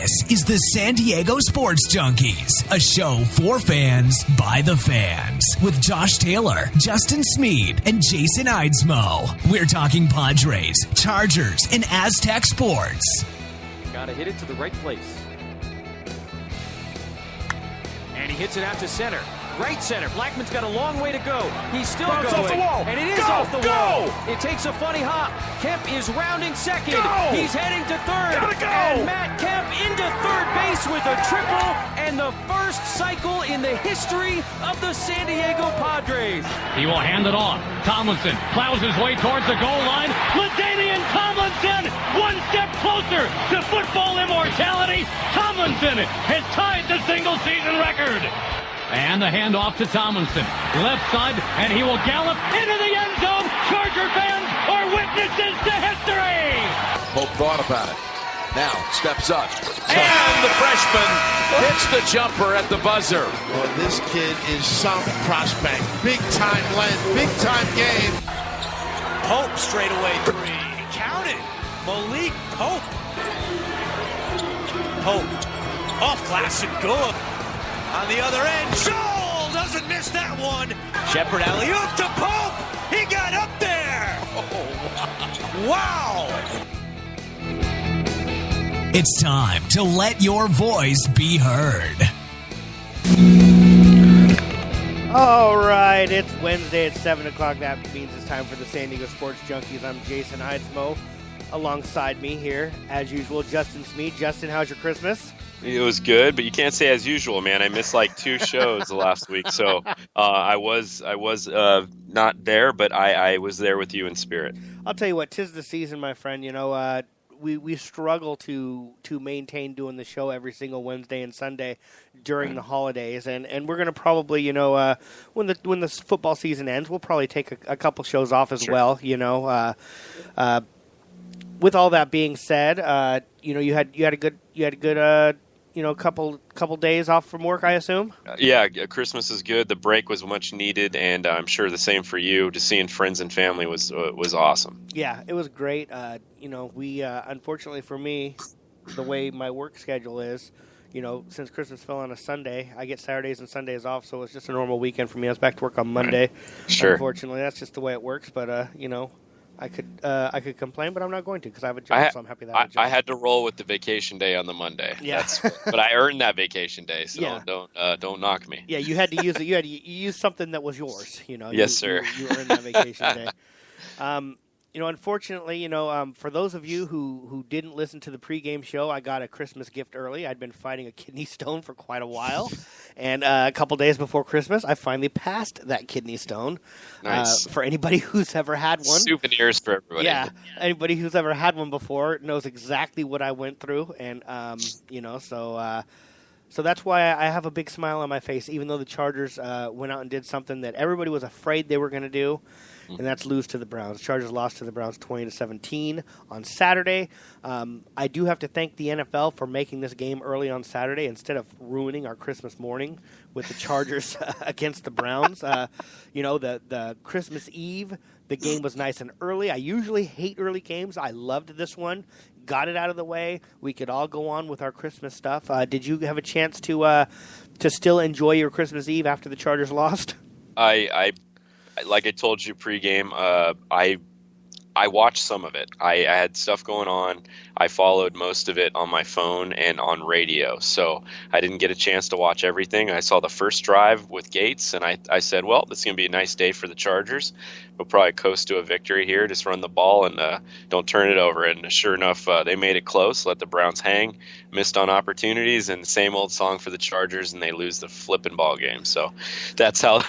This is the San Diego Sports Junkies, a show for fans by the fans, with Josh Taylor, Justin Smead, and Jason Eidsmoe. We're talking Padres, Chargers, and Aztec sports. Got to hit it to the right place. And he hits it out to center. Right center. Blackman's got a long way to go. He's still going. Off the wall. And it is off the wall. It takes a funny hop. Kemp is rounding second. He's heading to third. Gotta go. And Matt Kemp into third base with a triple and the first cycle in the history of the San Diego Padres. He will hand it off. Tomlinson plows his way towards the goal line. LaDainian Tomlinson, one step closer to football immortality. Tomlinson has tied the single-season record. And the handoff to Tomlinson. Left side, and he will gallop into the end zone. Charger fans are witnesses to history. Pope thought about it. Now steps up. And the freshman hits the jumper at the buzzer. Well, this kid is some prospect. Big time length, big time game. Pope straight away three. Count it. Malik Pope. Pope. Off glass and good. On the other end, Joel doesn't miss that one. Shepard alley-oop to Pope. He got up there. Oh, wow. It's time to let your voice be heard. All right, it's Wednesday at 7 o'clock. That means it's time for the San Diego Sports Junkies. I'm Jason Eidsmoe. Alongside me here, as usual, Justin Smead. Justin, how's your Christmas? It was good, but you can't say as usual, man. I missed like 2 shows the last week, so I was not there, but I was there with you in spirit. I'll tell you what, 'tis the season, my friend. You know, we struggle to maintain doing the show every single Wednesday and Sunday during the holidays, and we're gonna probably, you know, when the football season ends, we'll probably take a couple shows off as well. You know, with all that being said, you know, you had a good. You know, couple days off from work, I assume? Yeah, Christmas is good. The break was much needed, and I'm sure the same for you. Just seeing friends and family was awesome. Yeah, it was great. You know, we unfortunately for me, the way my work schedule is, you know, since Christmas fell on a Sunday, I get Saturdays and Sundays off, so it's just a normal weekend for me. I was back to work on Monday. Sure. Unfortunately, that's just the way it works. But you know, I could complain, but I'm not going to because I have a job, so I'm happy that I have a job. I had to roll with the vacation day on the Monday. Yeah. But I earned that vacation day, so yeah. Don't knock me. Yeah, you had to use it. You had to use something that was yours. You know. Yes, sir. You earned that vacation day. You know, unfortunately, you know, for those of you who didn't listen to the pregame show, I got a Christmas gift early. I'd been fighting a kidney stone for quite a while, and a couple days before Christmas, I finally passed that kidney stone. Nice. For anybody who's ever had one. Souvenirs for everybody. Yeah, anybody who's ever had one before knows exactly what I went through, and you know, so that's why I have a big smile on my face, even though the Chargers went out and did something that everybody was afraid they were going to do. And that's lose to the Browns. Chargers lost to the Browns 20-17 on Saturday. I do have to thank the NFL for making this game early on Saturday instead of ruining our Christmas morning with the Chargers against the Browns. You know, the Christmas Eve, the game was nice and early. I usually hate early games. I loved this one. Got it out of the way. We could all go on with our Christmas stuff. Did you have a chance to still enjoy your Christmas Eve after the Chargers lost? I like I told you pregame, I watched some of it. I had stuff going on. I followed most of it on my phone and on radio, so I didn't get a chance to watch everything. I saw the first drive with Gates, and I said, well, this is going to be a nice day for the Chargers. We'll probably coast to a victory here, just run the ball and don't turn it over. And sure enough, they made it close, let the Browns hang, missed on opportunities, and same old song for the Chargers, and they lose the flipping ball game. So that's how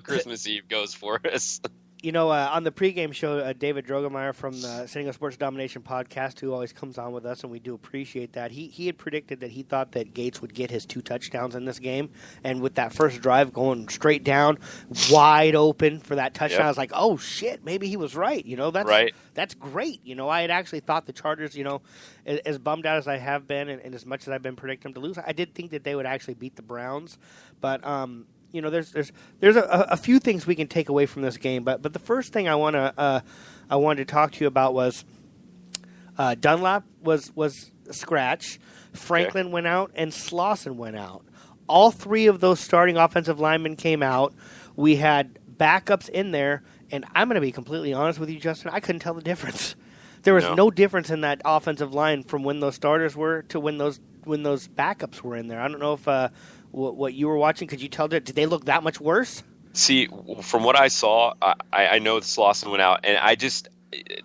Christmas Eve goes for us. You know, on the pregame show, David Drogemeyer from the San Diego Sports Domination podcast, who always comes on with us, and we do appreciate that, he had predicted that he thought that Gates would get his 2 touchdowns in this game. And with that first drive going straight down, wide open for that touchdown, I was like, oh, shit, maybe he was right. You know, that's great. You know, I had actually thought the Chargers, you know, as bummed out as I have been and as much as I've been predicting them to lose, I did think that they would actually beat the Browns. But, you know, there's a few things we can take away from this game, but the first thing I wanted to talk to you about was Dunlap was a scratch. Franklin went out, and Slauson went out. All three of those starting offensive linemen came out. We had backups in there, and I'm going to be completely honest with you, Justin. I couldn't tell the difference. There was no difference in that offensive line from when those starters were to when those backups were in there. I don't know if what you were watching, could you tell? Did they look that much worse? See, from what I saw, I know Slauson went out, and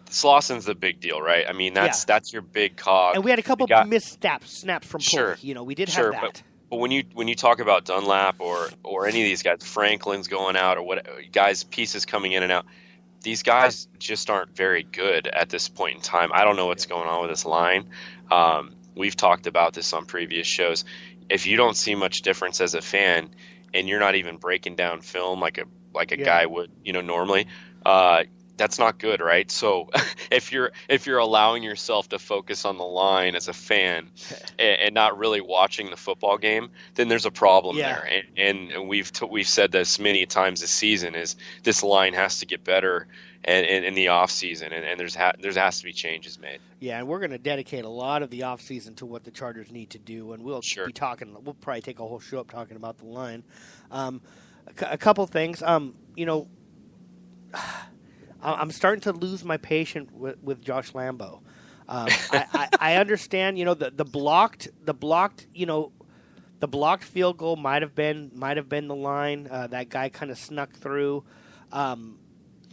Slauson's the big deal, right? I mean, that's your big cog. And we had a couple missed snaps from Pulley. You know, we did have that. But when you talk about Dunlap or any of these guys, Franklin's going out or what guys, pieces coming in and out, these guys just aren't very good at this point in time. I don't know what's going on with this line. We've talked about this on previous shows. If you don't see much difference as a fan, and you're not even breaking down film like a guy would, normally, that's not good, right? So if you're allowing yourself to focus on the line as a fan and not really watching the football game, then there's a problem there. And we've said this many times this season is this line has to get better in the off season, and there has to be changes made. Yeah, and we're going to dedicate a lot of the off season to what the Chargers need to do, and we'll be talking. We'll probably take a whole show up talking about the line. A couple things, I'm starting to lose my patience with Josh Lambo. I understand, the blocked field goal might have been the line. That guy kind of snuck through.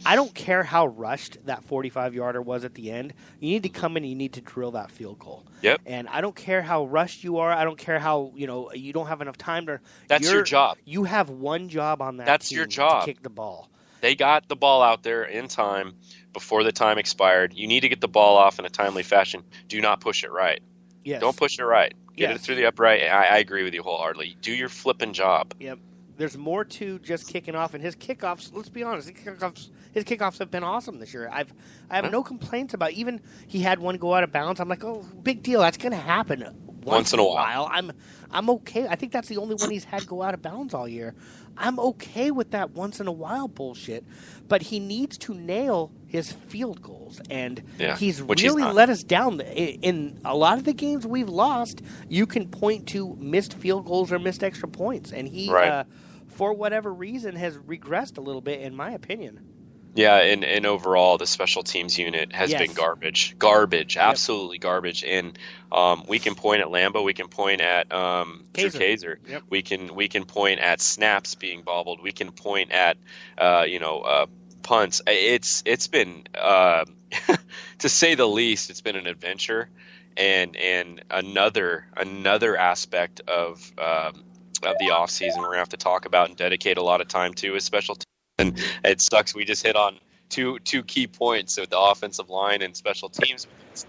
I don't care how rushed that 45-yarder was at the end. You need to come in and you need to drill that field goal. Yep. And I don't care how rushed you are. I don't care how, you don't have enough time to. That's your job. You have one job on that team. That's your job. To kick the ball. They got the ball out there in time before the time expired. You need to get the ball off in a timely fashion. Do not push it right. Yes. Don't push it right. Get it through the upright. I agree with you wholeheartedly. Do your flipping job. Yep. There's more to just kicking off, and his kickoffs. Let's be honest, his kickoffs have been awesome this year. I have no complaints about. Even he had one go out of bounds. I'm like, oh, big deal. That's going to happen once in a while. I'm okay. I think that's the only one he's had go out of bounds all year. I'm okay with that once in a while bullshit, but he needs to nail his field goals, and he's really let us down. In a lot of the games we've lost, you can point to missed field goals or missed extra points, and he, for whatever reason, has regressed a little bit, in my opinion. Yeah, and overall, the special teams unit has been garbage. Absolutely garbage. And we can point at Lambo. We can point at Kaiser. Yep. We can point at snaps being bobbled. We can point at punts. It's been to say the least, it's been an adventure, and another aspect of the off season we're gonna have to talk about and dedicate a lot of time to is special teams. And it sucks. We just hit on two key points with the offensive line and special teams. It's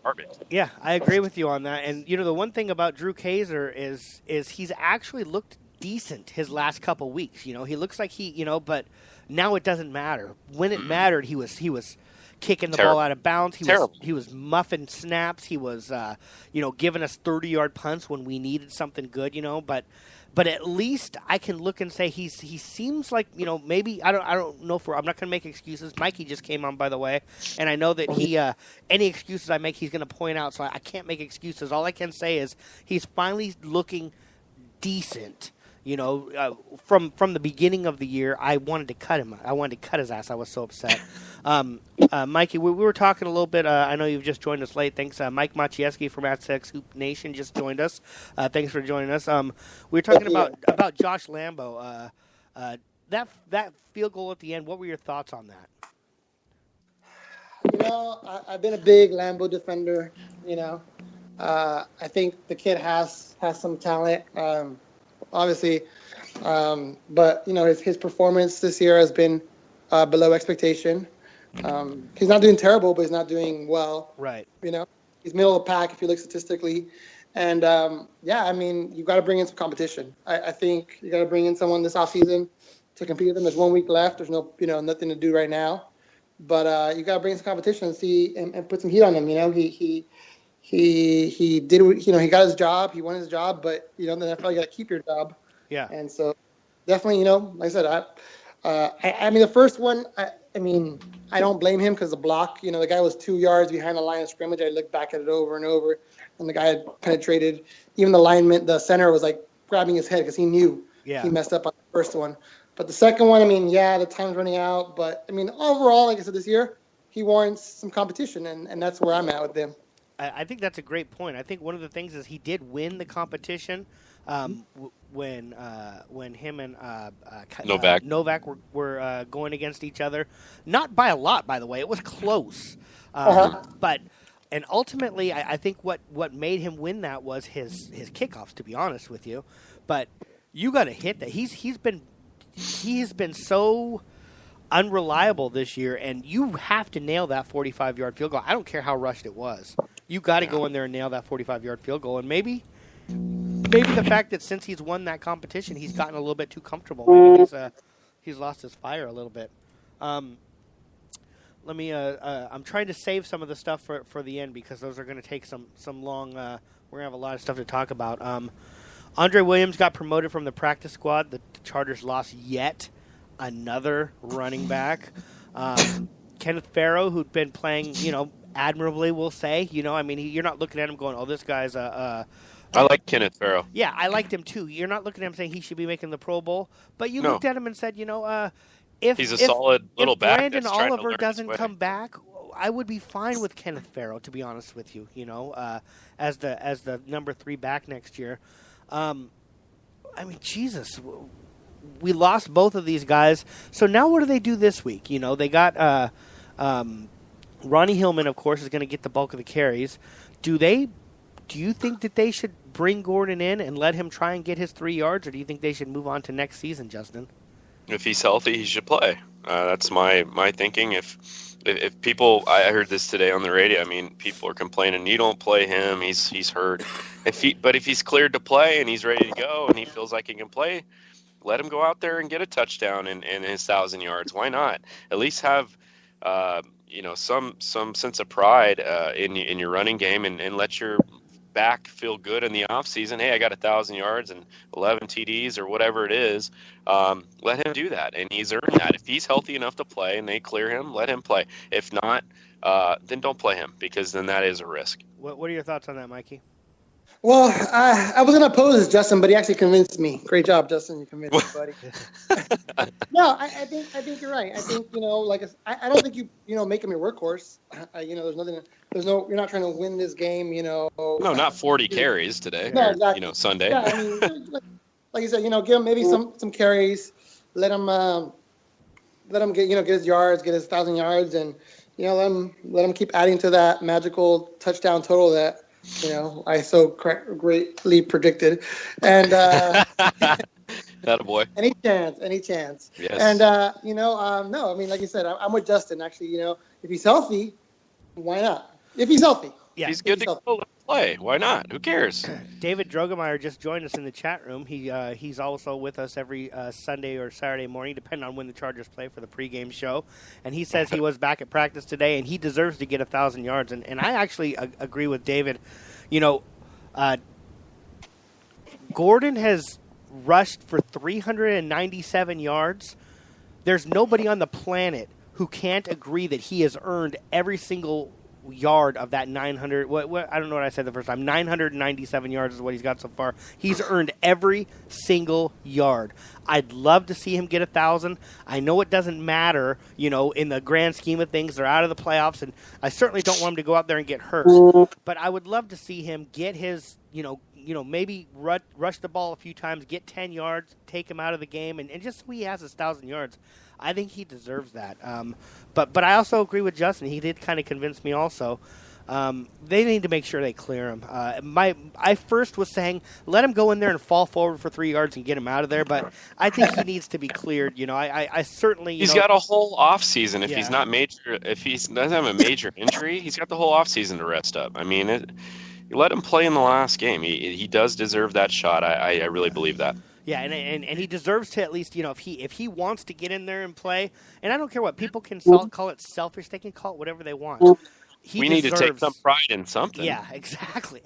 garbage. Yeah, I agree with you on that. And the one thing about Drew Kaiser is he's actually looked decent his last couple weeks. He looks like but now it doesn't matter. When it mattered, he was kicking the ball out of bounds. He was muffing snaps. He was giving us 30-yard punts when we needed something good. But at least I can look and say he seems like maybe I don't know I'm not going to make excuses. Mikey just came on, by the way, and I know that he any excuses I make he's going to point out, so I can't make excuses. All I can say is he's finally looking decent. From the beginning of the year, I wanted to cut him. I wanted to cut his ass. I was so upset. Mikey, we were talking a little bit. I know you've just joined us late. Thanks. Mike Maciejewski from @Sex Hoop Nation just joined us. Thanks for joining us. We were talking about Josh Lambo. That field goal at the end. What were your thoughts on that? I've been a big Lambo defender. I think the kid has some talent. Obviously, but his performance this year has been below expectation. He's not doing terrible, but he's not doing well. Right. He's middle of the pack if you look statistically, and you got to bring in some competition. I think you got to bring in someone this offseason to compete with him. There's 1 week left. There's no nothing to do right now, but you got to bring in some competition and see and put some heat on him. He did, he got his job, he won his job, but, then I feel like you got to keep your job. Yeah. And so definitely, like I said, I mean, the first one, I mean, I don't blame him because the block, the guy was 2 yards behind the line of scrimmage. I looked back at it over and over, and the guy had penetrated. Even the lineman, the center was like grabbing his head because he knew he messed up on the first one. But the second one, I mean, the time's running out. But, I mean, overall, like I said, this year, he warrants some competition, and that's where I'm at with him. I think that's a great point. I think one of the things is he did win the competition when him and Novak were going against each other. Not by a lot, by the way. It was close. And ultimately, I think what made him win that was his kickoffs, to be honest with you. But you got to hit that. He has been so unreliable this year, and you have to nail that 45-yard field goal. I don't care how rushed it was. You got to go in there and nail that 45-yard field goal. And maybe the fact that since he's won that competition, he's gotten a little bit too comfortable. Maybe he's lost his fire a little bit. I'm trying to save some of the stuff for the end because those are going to take some long. We're going to have a lot of stuff to talk about. Andre Williams got promoted from the practice squad. The Chargers lost yet another running back. Kenneth Farrow, who'd been playing, admirably, we'll say. You're not looking at him going, "Oh, this guy's a." I like Kenneth Farrow. Yeah, I liked him too. You're not looking at him saying he should be making the Pro Bowl, but you looked at him and said, if he's a solid little back. Brandon Oliver doesn't come back, I would be fine with Kenneth Farrow, to be honest with you. As the number 3 back next year. Jesus, we lost both of these guys. So now what do they do this week? They got Ronnie Hillman, of course, is going to get the bulk of the carries. Do you think that they should bring Gordon in and let him try and get his 3 yards, or do you think they should move on to next season, Justin? If he's healthy, he should play. That's my thinking. If people, I heard this today on the radio. I mean, people are complaining, you don't play him, he's hurt. But if he's cleared to play and he's ready to go and he feels like he can play, let him go out there and get a touchdown and his 1,000 yards. Why not? At least have some sense of pride in your running game and let your back feel good in the offseason. Hey, I got 1,000 yards and 11 TDs or whatever it is. Let him do that, and he's earned that. If he's healthy enough to play and they clear him, let him play. If not, then don't play him, because then that is a risk. What are your thoughts on that, Mikey? Well, I was going to oppose Justin, but he actually convinced me. Great job, Justin. You convinced me, buddy. No, I think you're right. I think, I don't think you make him your workhorse. You're not trying to win this game, No, not 40 carries today. No, exactly. Sunday. Yeah, I mean, like you said, give him maybe some carries, let him get his yards, get his 1,000 yards, and, let him keep adding to that magical touchdown total that, I so greatly predicted. And Attaboy. Any chance. Yes. And no, I mean, like you said, I'm with Justin. Actually, if he's healthy, why not? If he's healthy, he's good to go play. Why not? Who cares? David Drogemeyer just joined us in the chat room. He's also with us every Sunday or Saturday morning, depending on when the Chargers play, for the pregame show. And he says he was back at practice today, and he deserves to get 1,000 yards. And I actually agree with David. Gordon has rushed for 397 yards. There's nobody on the planet who can't agree that he has earned every single yard of that 900. I don't know what I said the first time. 997 yards is what he's got so far. He's earned every single yard. I'd love to see him get 1,000. I know it doesn't matter, in the grand scheme of things. They're out of the playoffs, and I certainly don't want him to go out there and get hurt. But I would love to see him get his, maybe rush the ball a few times, get 10 yards, take him out of the game, and just so he has his 1,000 yards. I think he deserves that. But I also agree with Justin. He did kind of convince me also. They need to make sure they clear him. I first was saying let him go in there and fall forward for 3 yards and get him out of there, but I think he needs to be cleared. I certainly. He's got a whole off season. If he's not major, if he doesn't have a major injury, he's got the whole off season to rest up. I mean, you let him play in the last game. He does deserve that shot. I really believe that. Yeah, and he deserves to at least, if he wants to get in there and play, and I don't care what people can call it selfish, they can call it whatever they want. we need to take some pride in something. Yeah, exactly.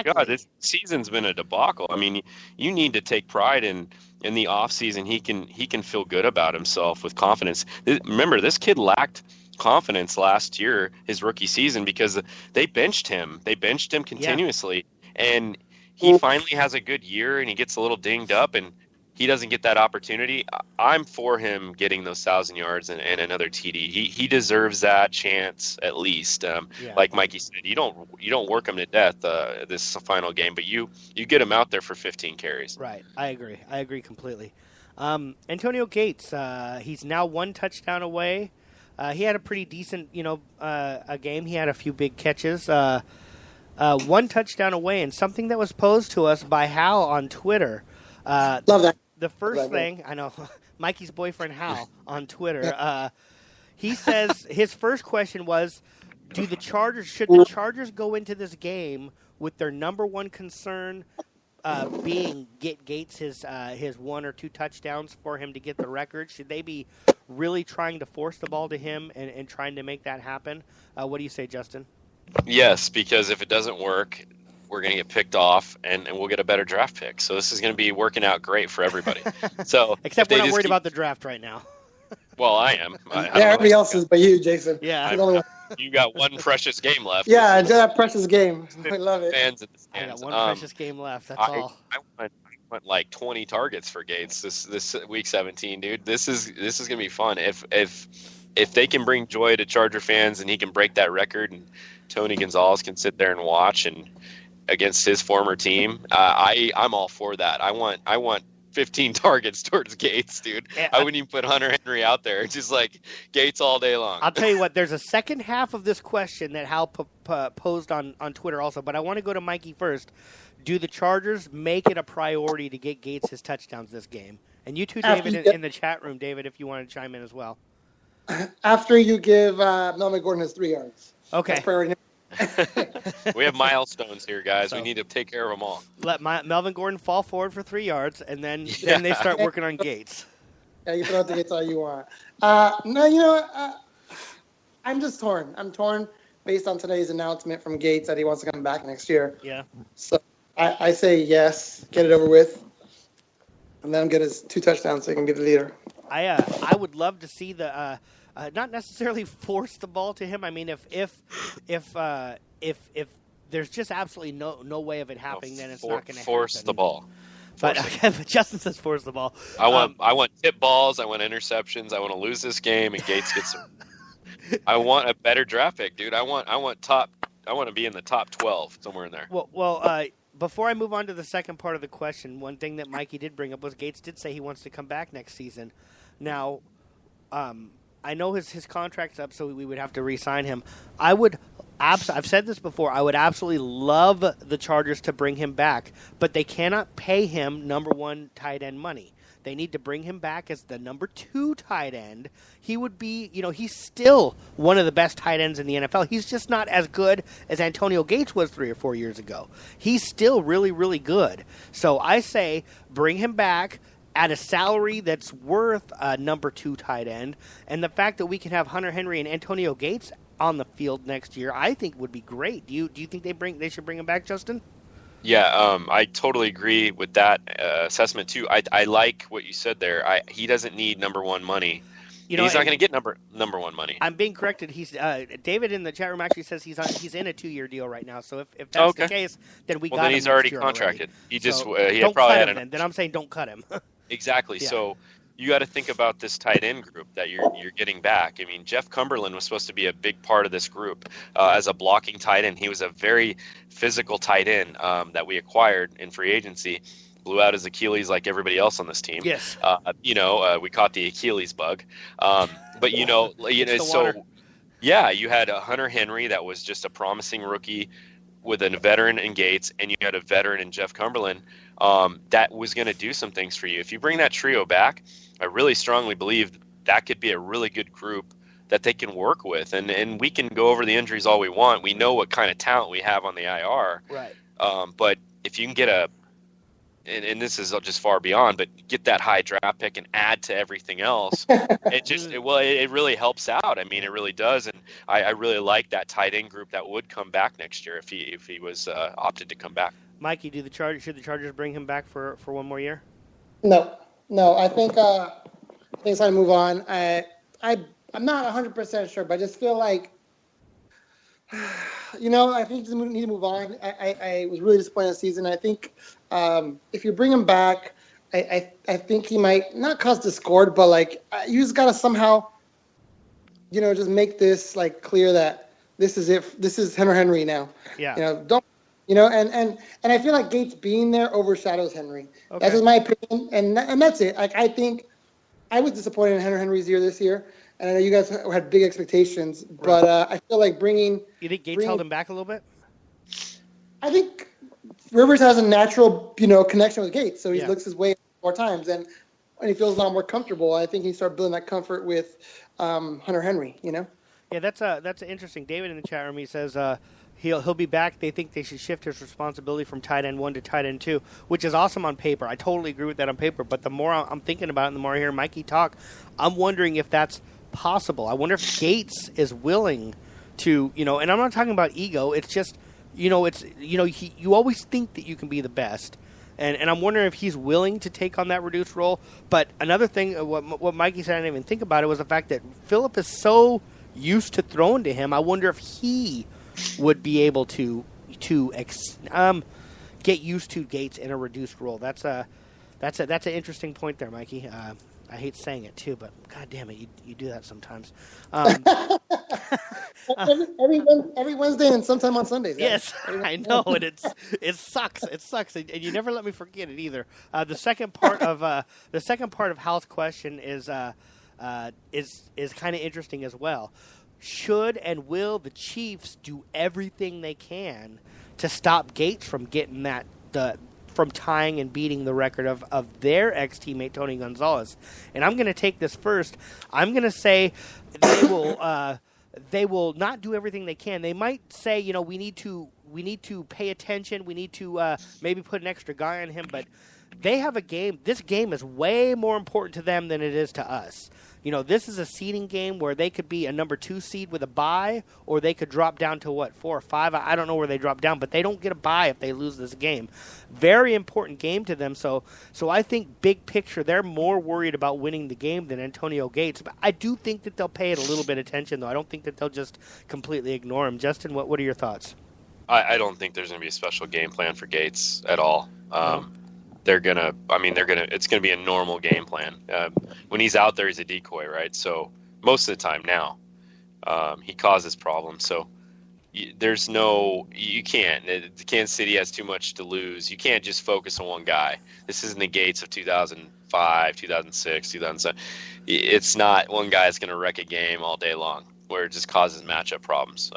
God, this season's been a debacle. I mean, you need to take pride in the off season. He can feel good about himself with confidence. Remember, this kid lacked confidence last year, his rookie season, because they benched him. They benched him continuously, and he finally has a good year, and he gets a little dinged up, and he doesn't get that opportunity. I'm for him getting those 1,000 yards and another TD. He deserves that chance at least. Like Mikey said, you don't work him to death this final game, but you get him out there for 15 carries. Right. I agree completely. Antonio Gates, he's now 1 touchdown away. He had a pretty decent, a game. He had a few big catches. 1 touchdown away, and something that was posed to us by Hal on Twitter. Love that. The first thing, I know, Mikey's boyfriend Hal on Twitter, he says his first question was, should the Chargers go into this game with their number one concern being get Gates his 1 or 2 touchdowns for him to get the record? Should they be really trying to force the ball to him and trying to make that happen? What do you say, Justin? Yes, because if it doesn't work, we're going to get picked off, and we'll get a better draft pick. So this is going to be working out great for everybody. So except we're not worried about the draft right now. Well, I am. Everybody else is but you, Jason. Yeah. You got 1 precious game left. Yeah, that precious game. I love it. Fans at the I stands. got 1 precious game left. That's all. I went like 20 targets for Gates this week 17, dude. This is going to be fun. If they can bring joy to Charger fans and he can break that record, and Tony Gonzalez can sit there and watch and against his former team, I'm all for that. I want 15 targets towards Gates, dude. I wouldn't even put Hunter Henry out there. Just like Gates all day long. I'll tell you what, there's a second half of this question that Hal posed on Twitter also, but I want to go to Mikey first. Do the Chargers make it a priority to get Gates his touchdowns this game? And you too, David, in the chat room, David, if you want to chime in as well. After you give Melvin Gordon his 3 yards. Okay. We have milestones here, guys. So we need to take care of them all. Let Melvin Gordon fall forward for 3 yards, and then they start working on Gates. Yeah, you throw out the Gates all you want. I'm just torn. I'm torn based on today's announcement from Gates that he wants to come back next year. Yeah. So I say yes, get it over with, and let him get his 2 touchdowns so he can be the leader. I would love to see the not necessarily force the ball to him. I mean, if there's just absolutely no way of it happening, then it's not going to happen. Force the ball. But Justin says force the ball. I want tip balls. I want interceptions. I want to lose this game, and Gates gets some. I want a better draft pick, dude. I want to be in the top 12 somewhere in there. Well. Before I move on to the second part of the question, one thing that Mikey did bring up was Gates did say he wants to come back next season. Now, I know his contract's up, so we would have to re-sign him. I've said this before. I would absolutely love the Chargers to bring him back, but they cannot pay him number 1 tight end money. They need to bring him back as the number 2 tight end. He would be, he's still one of the best tight ends in the NFL. He's just not as good as Antonio Gates was 3 or 4 years ago. He's still really, really good. So I say bring him back at a salary that's worth a number 2 tight end. And the fact that we can have Hunter Henry and Antonio Gates on the field next year, I think would be great. Do you think they should bring him back, Justin? Yeah, I totally agree with that assessment too. I like what you said there. He doesn't need number 1 money. He's not going to get number 1 money. I'm being corrected. He's David in the chat room actually says he's in a 2-year deal right now. So if that's the case, then we got him. Then he's already contracted. He probably had then I'm saying don't cut him. Exactly. Yeah. So you got to think about this tight end group that you're getting back. I mean, Jeff Cumberland was supposed to be a big part of this group as a blocking tight end. He was a very physical tight end that we acquired in free agency. Blew out his Achilles like everybody else on this team. Yes. We caught the Achilles bug. But you had a Hunter Henry that was just a promising rookie with a veteran in Gates, and you had a veteran in Jeff Cumberland that was going to do some things for you. If you bring that trio back, I really strongly believe that could be a really good group that they can work with. And we can go over the injuries all we want. We know what kind of talent we have on the IR. Right. But if you can get and this is just far beyond, but get that high draft pick and add to everything else. It really helps out. I mean, it really does. And I really like that tight end group that would come back next year if he was opted to come back. Mikey, should the Chargers bring him back for one more year? No. I think it's time to move on. I'm not 100% sure, but I just feel like, I think you need to move on. I was really disappointed this season. I think if you bring him back, I think he might not cause discord, but like you just gotta somehow, just make this like clear that this is it. This is Hunter Henry now. Yeah. And I feel like Gates being there overshadows Henry. Okay. That's just my opinion, and that's it. Like I think I was disappointed in Hunter Henry's year this year. And I know you guys had big expectations, but I feel like You think Gates held him back a little bit? I think Rivers has a natural, connection with Gates, so he looks his way more times, and he feels a lot more comfortable. I think he started building that comfort with Hunter Henry. Yeah, that's interesting. David in the chat room, he says he'll be back. They think they should shift his responsibility from tight end 1 to tight end 2, which is awesome on paper. I totally agree with that on paper. But the more I'm thinking about it, and the more I hear Mikey talk, I'm wondering if that's possible. I wonder if Gates is willing to, and I'm not talking about ego. It's just, you always think that you can be the best. And I'm wondering if he's willing to take on that reduced role. But another thing, what Mikey said, I didn't even think about it, was the fact that Phillip is so used to throwing to him. I wonder if he would be able to get used to Gates in a reduced role. That's an interesting point there, Mikey. I hate saying it too, but God damn it, you do that sometimes. Every Wednesday and sometime on Sundays. Yes, I know, and it sucks. It sucks, and you never let me forget it either. The second part of Hal's question is kind of interesting as well. Should and will the Chiefs do everything they can to stop Gates from getting from tying and beating the record of their ex-teammate Tony Gonzalez? And I'm going to take this first. I'm going to say they will not do everything they can. They might say, we need to pay attention. We need to maybe put an extra guy on him. But they have a game. This game is way more important to them than it is to us. This is a seeding game where they could be a number 2 seed with a bye, or they could drop down to 4 or 5. I don't know where they drop down, but they don't get a bye if they lose this game. Very important game to them. So I think big picture, they're more worried about winning the game than Antonio Gates. But I do think that they'll pay it a little bit of attention, though. I don't think that they'll just completely ignore him. Justin, what are your thoughts? I don't think there's going to be a special game plan for Gates at all. It's going to be a normal game plan. When he's out there, he's a decoy, right? So most of the time now, he causes problems. So you can't. Kansas City has too much to lose. You can't just focus on one guy. This isn't the Gates of 2005, 2006, 2007. It's not one guy that's going to wreck a game all day long where it just causes matchup problems.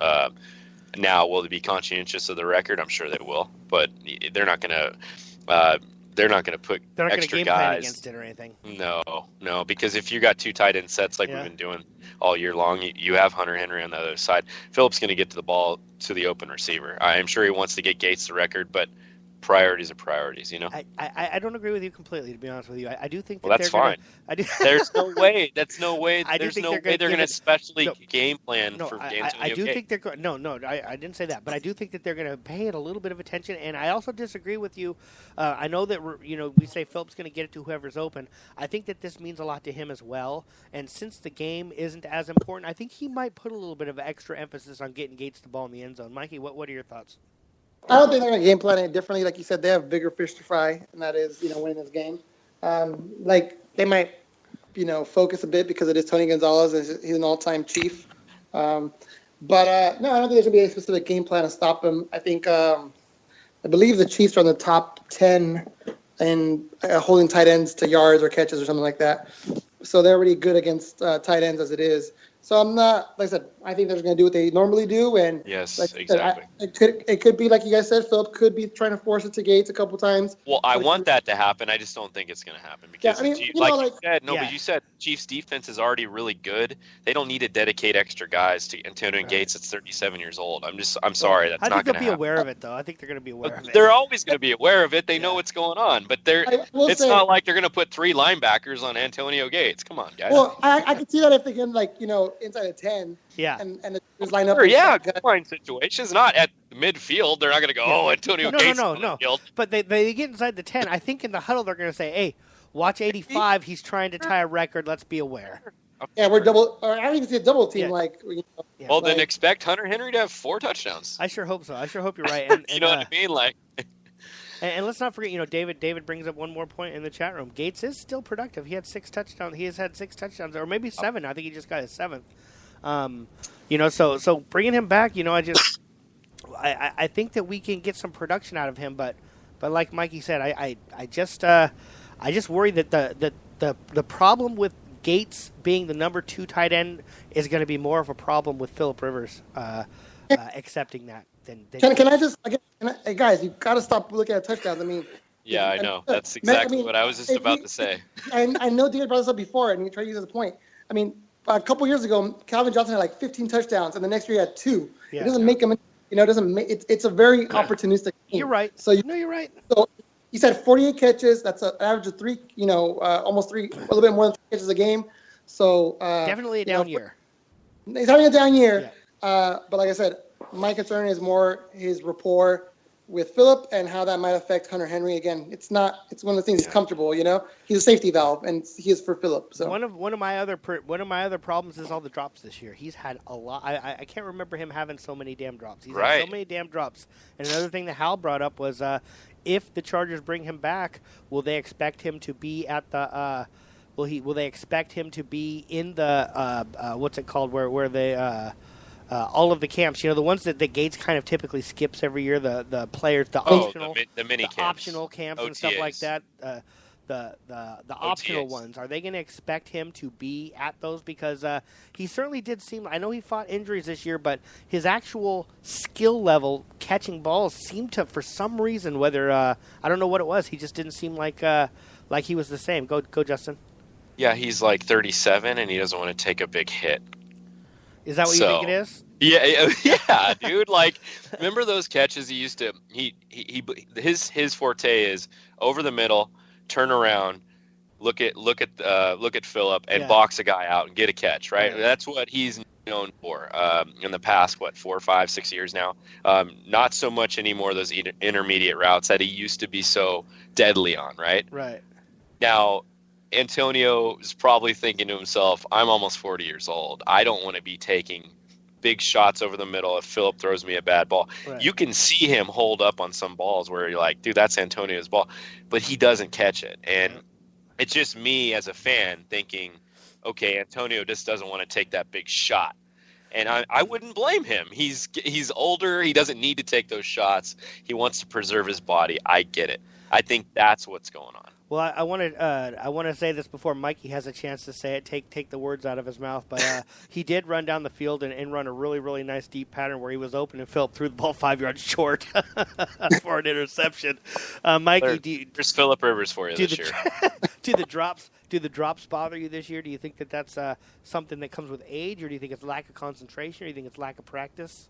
Now, will they be conscientious of the record? I'm sure they will, but they're not going to put extra game guys plan against it or anything. No, because if you got 2 tight end sets like we've been doing all year long, you have Hunter Henry on the other side. Phillip's going to get to the ball to the open receiver. I'm sure he wants to get Gates the record, but priorities are priorities, I don't agree with you completely, to be honest with you. I do think that that's fine. There's no way. There's no way they're going to especially game plan for Antonio I do Gates. think they're going. No, I didn't say that, but I do think that they're going to pay it a little bit of attention. And I also disagree with you. I know that we say Phillip's going to get it to whoever's open. I think that this means a lot to him as well. And since the game isn't as important, I think he might put a little bit of extra emphasis on getting Gates the ball in the end zone. Mikey, what are your thoughts? I don't think they're going to game plan it differently. Like you said, they have bigger fish to fry, and that is, winning this game. They might, focus a bit because it is Tony Gonzalez, and he's an all-time Chief. No, I don't think there's going to be a specific game plan to stop him. I think, I believe the Chiefs are in the top 10 in holding tight ends to yards or catches or something like that. So they're already good against tight ends as it is. So I'm not, like I said, I think they're going to do what they normally do, and yes, like exactly. It could be like you guys said, Philip could be trying to force it to Gates a couple times. Well, I want that to happen. I just don't think it's going to happen because, you said, Chiefs defense is already really good. They don't need to dedicate extra guys to Antonio Gates that's 37 years old. I'm sorry, that's not going to happen. I think they'll be aware of it, though. I think they're going to be aware of it. They're always going to be aware of it. They know what's going on, but it's not like they're going to put 3 linebackers on Antonio Gates. Come on, guys. Well, I could see that if they can, inside of 10. Yeah. And just line up. Good line situations. Not at midfield. They're not going to go, Antonio Gates. No. But they get inside the 10. I think in the huddle they're going to say, hey, watch 85. He's trying to tie a record. Let's be aware. Yeah, we're double. Or I don't even see a double team. Yeah. Then expect Hunter Henry to have 4 touchdowns. I sure hope so. I sure hope you're right. And, you know what I mean? And let's not forget, David brings up one more point in the chat room. Gates is still productive. He had 6 touchdowns. He has had 6 touchdowns, or maybe 7. I think he just got his 7th. So bringing him back, I think that we can get some production out of him. But like Mikey said, I just worry that the problem with Gates being the number 2 tight end is going to be more of a problem with Phillip Rivers accepting that. Can I just hey guys, you've got to stop looking at touchdowns. I mean, yeah, I know. That's exactly what I was just about to say. I know David brought this up before, and you try to use it as a point. I mean, a couple years ago, Calvin Johnson had 15 touchdowns, and the next year he had 2. Yeah. It doesn't make him. It's a very opportunistic team. You're right. You're right. So he said 48 catches. That's an average of 3. Almost 3, a little bit more than 3 catches a game. So definitely a down year. He's having a down year. Yeah. But like I said, my concern is more his rapport with Phillip and how that might affect Hunter Henry. Again, it's one of the things he's comfortable. He's a safety valve, and he is for Phillip. So one of my other problems is all the drops this year. He's had a lot. I can't remember him having so many damn drops. He's had so many damn drops. And another thing that Hal brought up was if the Chargers bring him back, will they expect him to be at the? Will they expect him to be in the what's it called where they all of the camps, the ones that Gates kind of typically skips every year, the players, the mini camps. Optional camps OTAs. And stuff like that, the optional ones. Are they going to expect him to be at those? Because he certainly did seem. I know he fought injuries this year, but his actual skill level catching balls seemed to, for some reason, whether I don't know what it was, he just didn't seem like he was the same. Go, Justin. Yeah, he's 37 and he doesn't want to take a big hit. Is that what you think it is? Yeah, dude. Remember those catches he used to? His forte is over the middle, turn around, look at Phillip and box a guy out and get a catch. Right. Yeah. That's what he's known for in the past. 4, 5, 6 years now. Not so much anymore. Those intermediate routes that he used to be so deadly on. Right. Right. Now, Antonio is probably thinking to himself, I'm almost 40 years old. I don't want to be taking big shots over the middle if Phillip throws me a bad ball. Right. You can see him hold up on some balls where you're like, dude, that's Antonio's ball. But he doesn't catch it. And it's just me as a fan thinking, okay, Antonio just doesn't want to take that big shot. And I wouldn't blame him. He's older. He doesn't need to take those shots. He wants to preserve his body. I get it. I think that's what's going on. Well, I want to say this before Mikey has a chance to say it. Take the words out of his mouth. But he did run down the field and run a really, really nice deep pattern where he was open and Phillip threw the ball 5 yards short for an interception. Mikey, there's Phillip Rivers for you this year. Do the drops bother you this year? Do you think that that's something that comes with age, or do you think it's lack of concentration, or do you think it's lack of practice?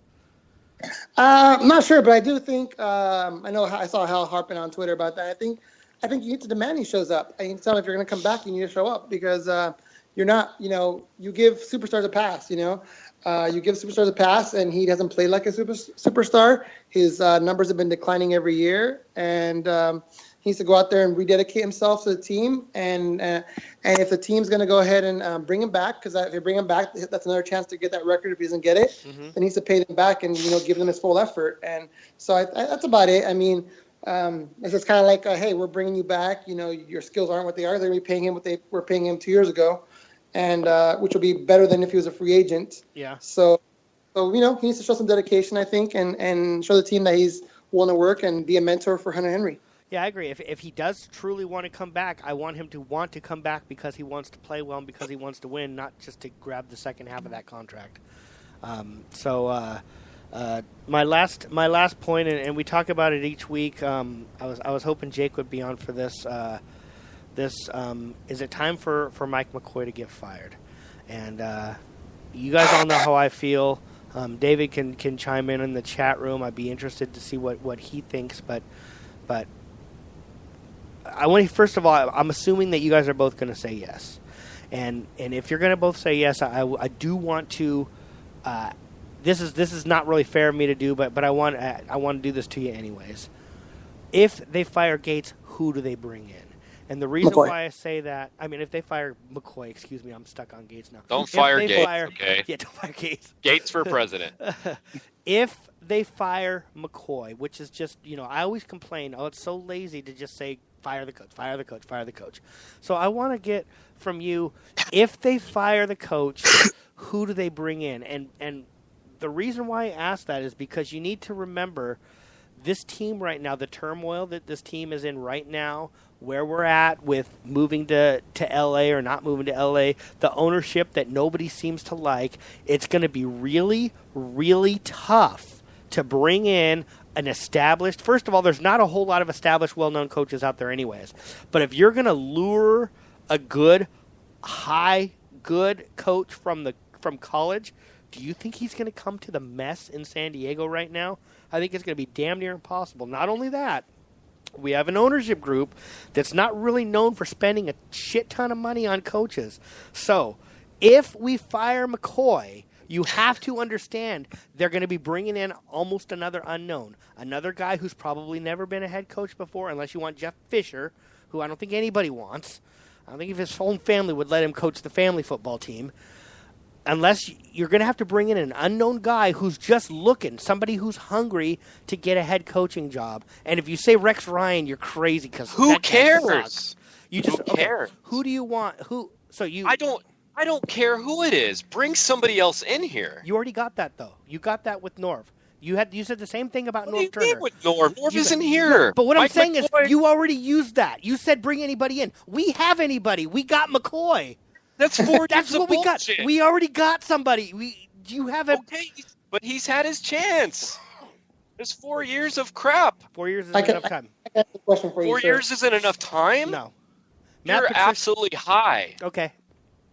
I'm not sure, but I do think I know I saw Hal harping on Twitter about that. I think you need to demand he shows up. I can tell if you're going to come back, you need to show up because you're not, you give superstars a pass, you give superstars a pass and he hasn't played like a superstar. His numbers have been declining every year and he needs to go out there and rededicate himself to the team. And if the team's going to go ahead and bring him back, because if they bring him back, that's another chance to get that record if he doesn't get it. Then he needs to pay them back and, give them his full effort. And so that's about it. I mean, it's just kind of like, hey, we're bringing you back. Your skills aren't what they are. They're going to be paying him what they were paying him 2 years ago, and which will be better than if he was a free agent. Yeah. So he needs to show some dedication, I think, and show the team that he's willing to work and be a mentor for Hunter Henry. Yeah, I agree. If he does truly want to come back, I want him to want to come back because he wants to play well and because he wants to win, not just to grab the second half of that contract. My last point, and we talk about it each week. I was hoping Jake would be on for this. Is it time for Mike McCoy to get fired? And you guys all know how I feel. David can chime in the chat room. I'd be interested to see what he thinks. But I want to, first of all, I'm assuming that you guys are both going to say yes. And if you're going to both say yes, I do want to. This is not really fair of me to do, but I want to do this to you anyways. If they fire Gates, who do they bring in? And the reason why I say that, I mean, if they fire McCoy, excuse me, I'm stuck on Gates now. Don't fire Gates, okay? Yeah, don't fire Gates. Gates for president. If they fire McCoy, which is just, I always complain, it's so lazy to just say, fire the coach, fire the coach, fire the coach. So I want to get from you, if they fire the coach, who do they bring in? And the reason why I ask that is because you need to remember this team right now, the turmoil that this team is in right now, where we're at with moving to L.A. or not moving to L.A., the ownership that nobody seems to like, it's going to be really, really tough to bring in an established – first of all, there's not a whole lot of established, well-known coaches out there anyways. But if you're going to lure a good coach from college, do you think he's going to come to the mess in San Diego right now? I think it's going to be damn near impossible. Not only that, we have an ownership group that's not really known for spending a shit ton of money on coaches. So if we fire McCoy, you have to understand they're going to be bringing in almost another unknown, another guy who's probably never been a head coach before, unless you want Jeff Fisher, who I don't think anybody wants. I don't think if his own family would let him coach the family football team. Unless you're going to have to bring in an unknown guy who's just looking, somebody who's hungry to get a head coaching job. And if you say Rex Ryan, you're crazy because who cares? You just who cares? Who do you want? I don't care who it is. Bring somebody else in here. You already got that though. You got that with Norv. You said the same thing about Norv Turner. What do you mean with Norv? Norv isn't here. But what I'm saying is you already used that. You said bring anybody in. We have anybody. We got McCoy. That's 4 years That's of what bullshit. we got. We already got somebody. You haven't. Okay, but he's had his chance. There's 4 years of crap. 4 years isn't enough time. I got a question for you. 4 years isn't enough time? No. You're absolutely high. Okay.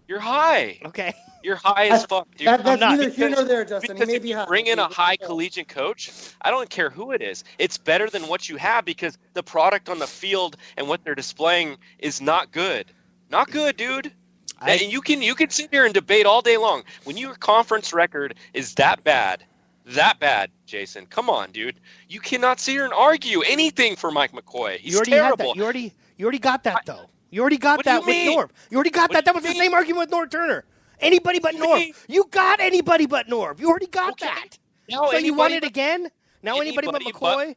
You're high. Okay. You're high as fuck, dude. That's neither here nor there, Justin. Because if you bring in a high collegiate coach, I don't care who it is. It's better than what you have because the product on the field and what they're displaying is not good. Not good, dude. And you can sit here and debate all day long. When your conference record is that bad, Jason, come on, dude. You cannot sit here and argue anything for Mike McCoy. He's terrible. You already got that, though. You already got that with Norv. You already got that. That was the same argument with Norv Turner. Anybody but Norv. You got anybody but Norv. You already got that. Now so you want it again? Now anybody but McCoy?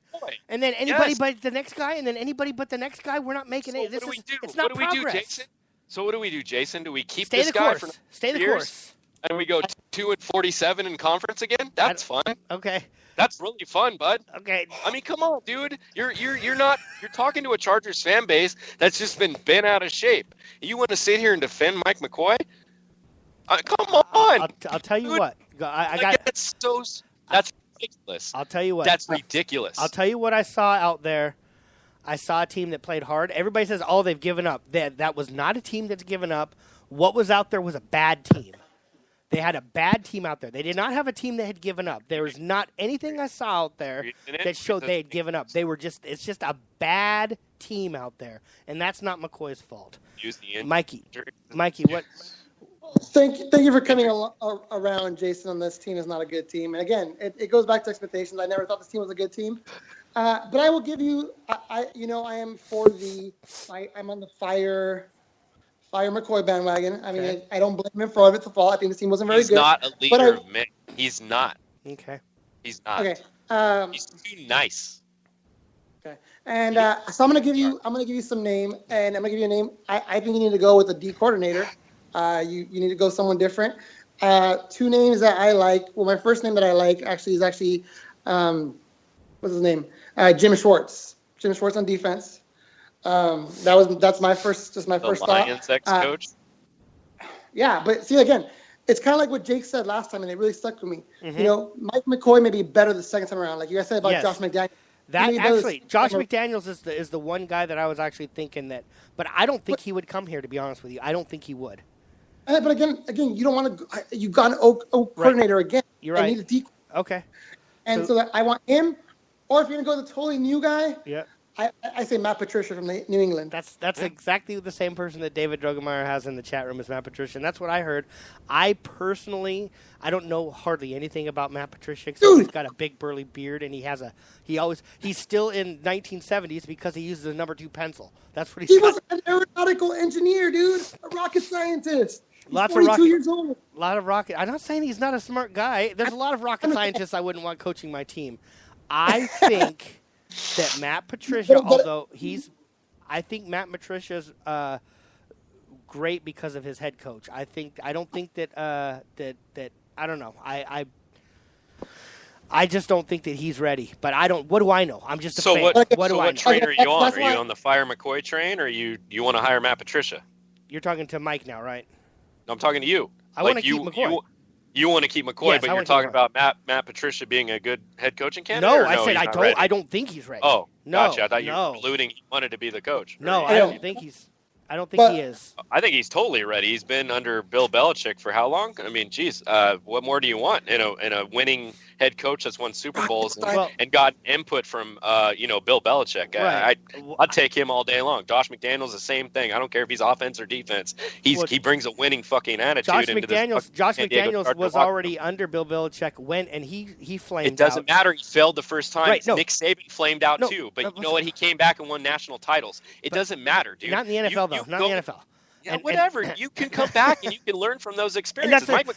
And then anybody but the next guy? And then anybody but the next guy? We're not making it. It's not progress. What do we do, Jason? So what do we do, Jason? Do we keep Stay this the guy course. for Stay the years? course. And we go 2-47 in conference again? That's fun. Okay. That's really fun, bud. Okay. I mean, come on, dude. You're talking to a Chargers fan base that's just been bent out of shape. You want to sit here and defend Mike McCoy? Come on. I'll tell you what. That's ridiculous. I'll tell you what. That's ridiculous. I'll tell you what I saw out there. I saw a team that played hard. Everybody says, oh, they've given up. That was not a team that's given up. What was out there was a bad team. They had a bad team out there. They did not have a team that had given up. There was not anything I saw out there that showed they had given up. It's just a bad team out there, and that's not McCoy's fault. Mikey, what? Thank you for coming around, Jason, on this team is not a good team. And again, it goes back to expectations. I never thought this team was a good team. But I will give you, I am I'm on the fire McCoy bandwagon. I mean, I don't blame him for it. It's a fault. I think the team wasn't very good. He's not a leader of men. He's not. Okay. He's not. Okay. He's too nice. Okay. And so I'm gonna give you some name, and I'm gonna give you a name. I think you need to go with a D coordinator. You need to go someone different. Two names that I like. Well, my first name that I like is what's his name? Jim Schwartz. Jim Schwartz on defense. That's my first thought. Lions ex-coach. Yeah, but see again, it's kind of like what Jake said last time, and it really stuck with me. Mm-hmm. You know, Mike McCoy may be better the second time around. Like you guys said about Josh McDaniels. Josh McDaniels is the one guy that I was actually thinking that, but I don't think he would come here, to be honest with you. I don't think he would. But again, you don't want to. You got an O coordinator again. You're right. I need a D. Okay. And so that I want him, or if you're gonna go with a totally new guy, yeah. I say Matt Patricia from New England. That's exactly the same person that David Drogemeyer has in the chat room as Matt Patricia, and that's what I heard. I personally, I don't know hardly anything about Matt Patricia except he's got a big burly beard, and he's still in 1970s because he uses a number 2 pencil. That's what he was an aeronautical engineer, dude, a rocket scientist. He's 42 years old. A lot of rocket. I'm not saying he's not a smart guy. There's a lot of rocket scientists I wouldn't want coaching my team. I think that Matt Patricia, I think Matt Patricia's great because of his head coach. I don't think that I don't know. I just don't think that he's ready. But what do I know? I'm just a fan. What train are you on? Are you on the Fire McCoy train, or you want to hire Matt Patricia? You're talking to Mike now, right? No, I'm talking to you. I want to keep McCoy. You want to keep McCoy, yes, but you're talking about Matt Patricia being a good head coaching candidate? No, I said I don't think he's ready. Oh, no, gotcha. I thought you were alluding he wanted to be the coach. No, I don't think he's. I don't think he is. I think he's totally ready. He's been under Bill Belichick for how long? I mean, geez, what more do you want in a winning head coach that's won Super Bowls and got input from Bill Belichick? Right. I'd take him all day long. Josh McDaniels, the same thing. I don't care if he's offense or defense. He brings a winning fucking attitude. Josh McDaniels was already under Bill Belichick and he flamed out. It doesn't matter. He failed the first time. Right, Nick Saban flamed out too. But you know what? He came back and won national titles. It doesn't matter, dude. Not in the NFL, though. Not in the NFL. Yeah, whatever. You can come back and you can learn from those experiences. That's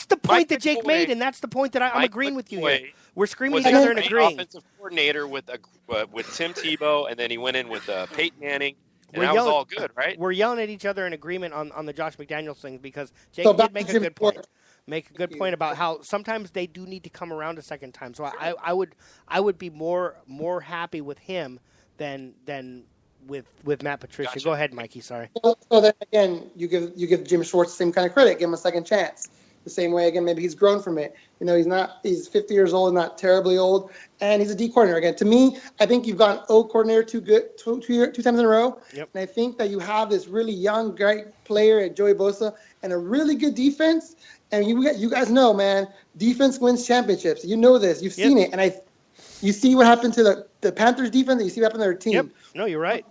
the point that Jake made, and that's the point that I'm agreeing with you here. We're screaming together and agreeing. Offensive coordinator with Tim Tebow, and then he went in with Peyton Manning, and that was all good, right? We're yelling at each other in agreement on the Josh McDaniels thing because Jake did make a good point. Make a good point about how sometimes they do need to come around a second time. So I would be more happy with him than with Matt Patricia. Gotcha. Go ahead, Mikey. Sorry. So then again, you give Jim Schwartz the same kind of credit. Give him a second chance. The same way again, maybe he's grown from it. He's 50 years old, not terribly old, and he's a D coordinator again. To me, I think you've got an O coordinator two times in a row. Yep. And I think that you have this really young, great player at Joey Bosa and a really good defense. And you guys know, man, defense wins championships. You know this. You've seen it. And you see what happened to the Panthers defense, and you see what happened to their team. Yep. No, you're right.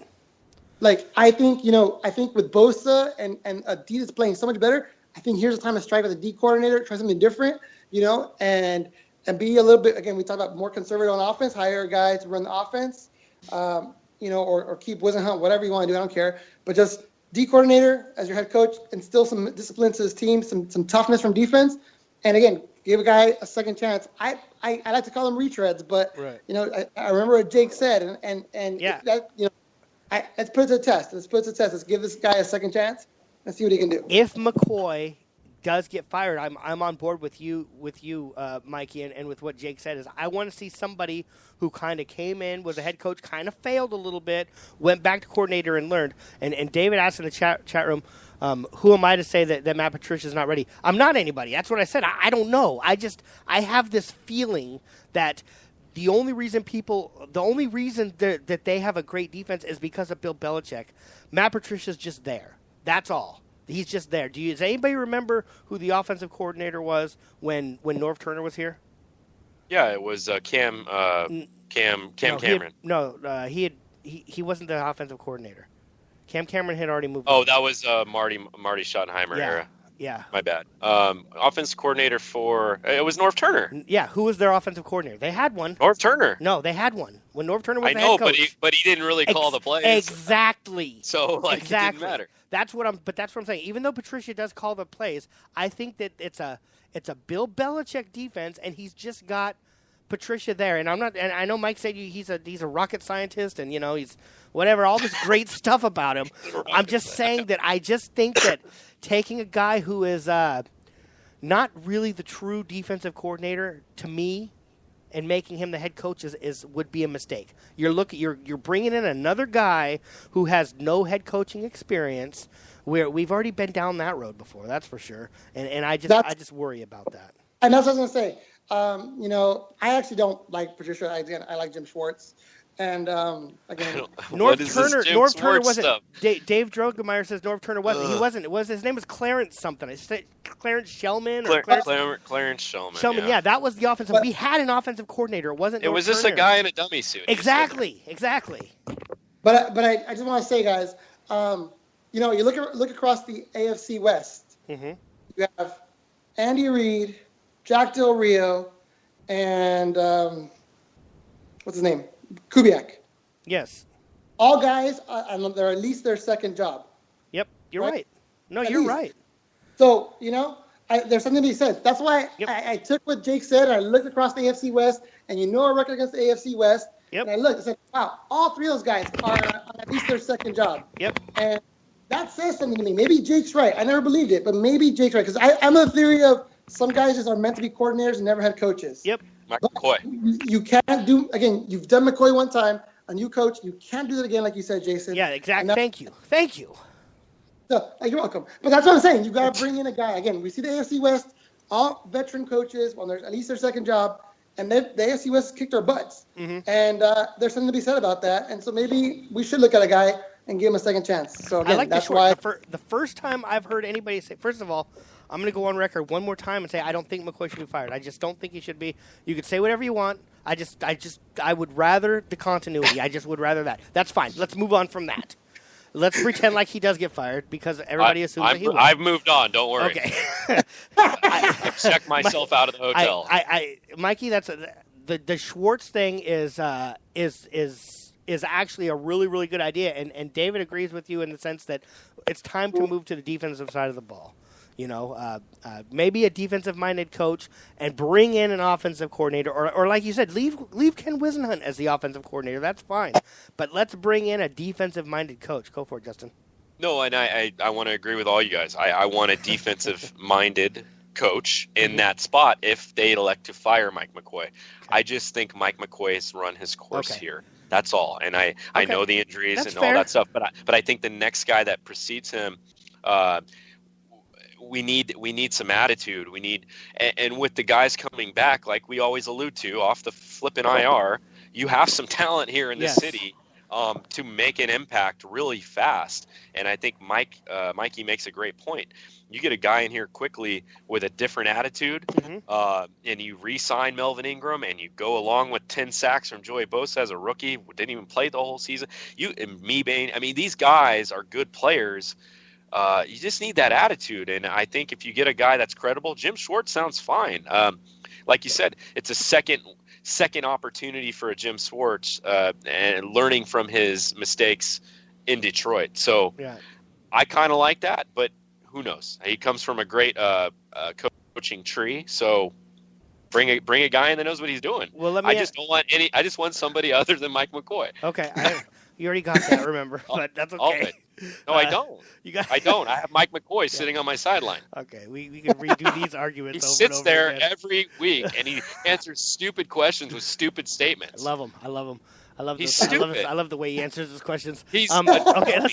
Like, I think with Bosa and Adidas playing so much better, I think here's the time to strike with a D coordinator, try something different, and be a little bit, again, we talk about more conservative on offense, hire a guy to run the offense, or keep Wisenhunt, whatever you want to do, I don't care. But just D coordinator as your head coach, instill some discipline to his team, some toughness from defense, and again, give a guy a second chance. I like to call them retreads, but right. I remember what Jake said, and yeah. Let's put it to the test. Let's give this guy a second chance and see what he can do. If McCoy does get fired, I'm on board with you, Mikey, and with what Jake said. Is I want to see somebody who kind of came in, was a head coach, kind of failed a little bit, went back to coordinator and learned. And David asked in the chat room, who am I to say that Matt Patricia's not ready? I'm not anybody. That's what I said. I don't know. I have this feeling that the only reason that they have a great defense is because of Bill Belichick. Matt Patricia's just there. That's all. He's just there. Does anybody remember who the offensive coordinator was when Norv Turner was here? Yeah, it was Cam Cameron. He wasn't the offensive coordinator. Cam Cameron had already moved. Oh, that was Marty Schottenheimer era. Yeah. My bad. Offensive coordinator it was Norv Turner. Yeah, who was their offensive coordinator? They had one. Norv Turner. No, they had one. When Norv Turner was the head coach. but he didn't really call the plays. Exactly. So, it didn't matter. That's what I'm saying. Even though Patricia does call the plays, I think that it's a Bill Belichick defense, and he's just got Patricia there. And I know Mike said he's a rocket scientist, and he's whatever, all this great stuff about him. I'm just saying that I just think that taking a guy who is not really the true defensive coordinator, to me, and making him the head coach would be a mistake. You're bringing in another guy who has no head coaching experience. We've already been down that road before, that's for sure. And I just worry about that. And that's what I was going to say. I actually don't like Patricia. I like Jim Schwartz. And again, Norv Turner wasn't. Dave Drogemeyer says Norv Turner wasn't. He wasn't. His name was Clarence something. Clarence Shellman or Clarence Shellman. Shellman, yeah, that was the offensive. We had an offensive coordinator. It wasn't. It was just a guy in a dummy suit. Exactly. But I just want to say, guys, you look across the AFC West. Mm-hmm. You have Andy Reid, Jack Del Rio, and what's his name? Kubiak. Yes. All guys, they're at least their second job. Yep, you're right. No, you're right. So, there's something to be said. That's why I took what Jake said, and I looked across the AFC West, and our record against the AFC West. Yep. And I looked and said, wow, all three of those guys are on at least their second job. Yep. And that says something to me. Maybe Jake's right. I never believed it, but maybe Jake's right. Because I'm of the theory of some guys just are meant to be coordinators and never had coaches. Yep. McCoy. You can't do, again, you've done McCoy one time, a new coach. You can't do that again, like you said, Jason. Yeah, exactly. Thank you. So, you're welcome. But that's what I'm saying. You've got to bring in a guy. Again, we see the AFC West, all veteran coaches, there's at least their second job, and the AFC West kicked our butts. Mm-hmm. And there's something to be said about that. And so maybe we should look at a guy and give him a second chance. So, again, I like that's why. The first time I've heard anybody say, first of all, I'm going to go on record one more time and say I don't think McCoy should be fired. I just don't think he should be. You could say whatever you want. I would rather the continuity. I just would rather that. That's fine. Let's move on from that. Let's pretend like he does get fired because everybody assumes that he will. I've moved on. Don't worry. Okay. I've checked myself out of the hotel. Mikey, that's the Schwartz thing is actually a really, really good idea, and David agrees with you in the sense that it's time to move to the defensive side of the ball. Maybe a defensive-minded coach and bring in an offensive coordinator, or like you said, leave Ken Wisenhunt as the offensive coordinator. That's fine, but let's bring in a defensive-minded coach. Go for it, Justin. No, and I want to agree with all you guys. I want a defensive-minded coach in that spot if they elect to fire Mike McCoy. Okay. I just think Mike McCoy has run his course here. That's all. And I know the injuries and all that stuff, but I think the next guy that precedes him. We need some attitude. We need, and with the guys coming back, like we always allude to, off the flipping IR, you have some talent here in the city to make an impact really fast. And I think Mikey makes a great point. You get a guy in here quickly with a different attitude, and you re-sign Melvin Ingram, and you go along with 10 sacks from Joey Bosa as a rookie, didn't even play the whole season. These guys are good players. You just need that attitude, and I think if you get a guy that's credible, Jim Schwartz sounds fine. Like you said, it's a second opportunity for a Jim Schwartz and learning from his mistakes in Detroit. So I kind of like that, but who knows? He comes from a great coaching tree, so bring a guy in that knows what he's doing. Well, I just want somebody other than Mike McCoy. Okay, you already got that. Remember, but that's okay. No, I don't. I don't. I have Mike McCoy sitting on my sideline. Okay, we can redo these arguments. He sits there every week, and he answers stupid questions with stupid statements. I love him. He's stupid. I love the way he answers his questions. He's okay.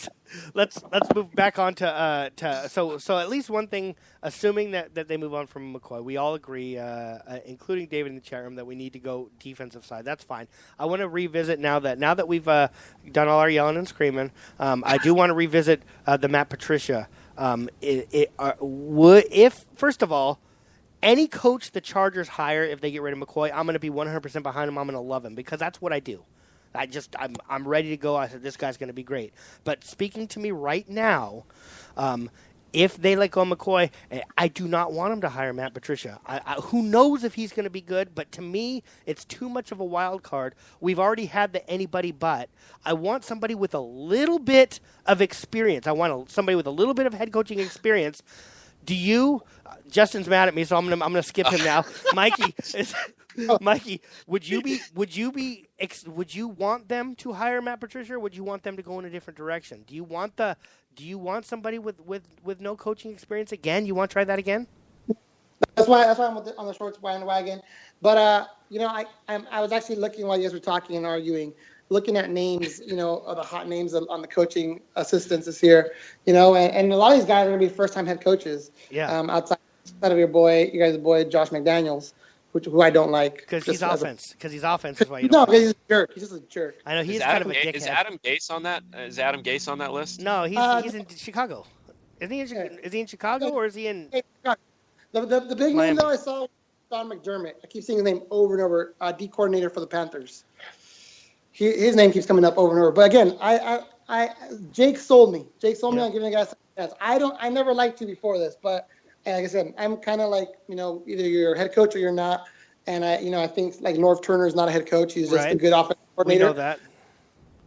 Let's move back on to so at least one thing. Assuming that they move on from McCoy, we all agree, including David in the chat room, that we need to go defensive side. That's fine. I want to revisit now that we've done all our yelling and screaming. I do want to revisit the Matt Patricia. If first of all, any coach the Chargers hire, if they get rid of McCoy, I'm going to be 100% behind him. I'm going to love him because that's what I do. I'm ready to go. I said, this guy's going to be great. But speaking to me right now, if they let go of McCoy, I do not want him to hire Matt Patricia. Who knows if he's going to be good, but to me, it's too much of a wild card. We've already had the anybody but. I want somebody with a little bit of experience. I want somebody with a little bit of head coaching experience. Do you? Justin's mad at me, so I'm gonna skip him now. Mikey, would you want them to hire Matt Patricia, or would you want them to go in a different direction? Do you want somebody with no coaching experience again? You want to try that again? That's why I'm on the Shorts bandwagon. But I was actually looking while you guys were talking and arguing, looking at names, of the hot names on the coaching assistants this year, and a lot of these guys are going to be first-time head coaches. Yeah. Outside of you guys' boy Josh McDaniels, who I don't like. Because he's offense. Because he's offense is why you don't. No, because he's a jerk. He's just a jerk. I know he's kind of a dickhead. Is Adam Gase on that? Is Adam Gase on that list? No, he's in Chicago. Isn't he? Is he in Chicago or is he in? The big name though I saw. Sean McDermott. I keep seeing his name over and over. D coordinator for the Panthers. His name keeps coming up over and over. But again, Jake sold me. On giving the guy a chance. I never liked you before this, but like I said, I'm kind of like either you're a head coach or you're not. And I think like Norv Turner is not a head coach. He's just a good offensive coordinator. We know that.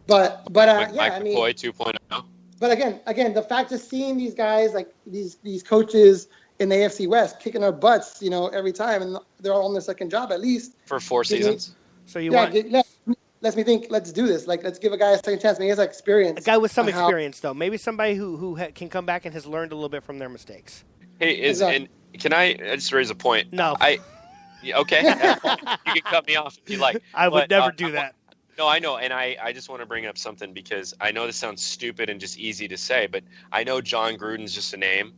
But Mike McCoy 2.0. But again, the fact of seeing these guys like these coaches in the AFC West kicking our butts, every time, and they're all on their second job at least for 4 seasons. So you want? Lets me think. Let's do this. Like, let's give a guy a second chance. Maybe he has experience. A guy with some experience, though. Maybe somebody who can come back and has learned a little bit from their mistakes. Hey, and can I just raise a point? No. Okay. You can cut me off if you like. I would never do that. No, I know, and I just want to bring up something because I know this sounds stupid and just easy to say, but I know John Gruden's just a name.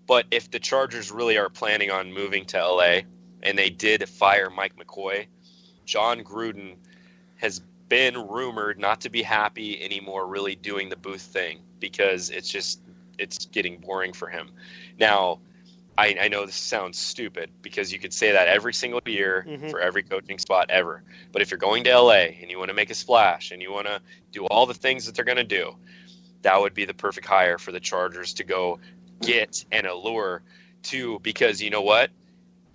But if the Chargers really are planning on moving to LA and they did fire Mike McCoy, John Gruden has been rumored not to be happy anymore really doing the booth thing because it's getting boring for him. Now, I know this sounds stupid because you could say that every single year for every coaching spot ever. But if you're going to LA and you want to make a splash and you want to do all the things that they're going to do, that would be the perfect hire for the Chargers to go get and allure to, because you know what?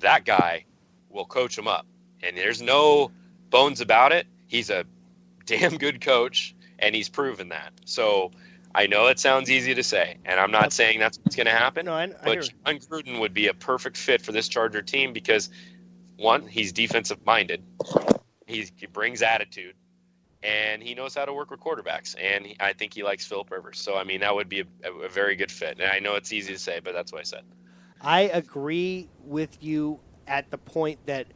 That guy will coach him up. And there's no bones about it. He's a damn good coach, and he's proven that. So I know it sounds easy to say, and I'm not saying that's what's going to happen. No, but John Gruden would be a perfect fit for this Charger team because, one, he's defensive-minded. He brings attitude. And he knows how to work with quarterbacks, and I think he likes Philip Rivers. So, I mean, that would be a very good fit. And I know it's easy to say, but that's what I said. I agree with you at the point that,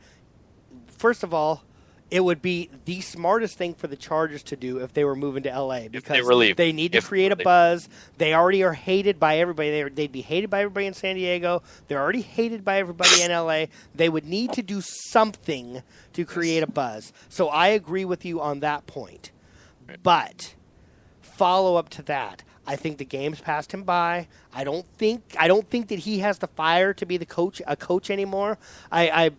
first of all, it would be the smartest thing for the Chargers to do if they were moving to L.A. because they need to create a buzz. They already are hated by everybody. They'd be hated by everybody in San Diego. They're already hated by everybody in L.A. They would need to do something to create a buzz. So I agree with you on that point. But follow up to that, I think the game's passed him by. I don't think that he has the fire to be a coach anymore. I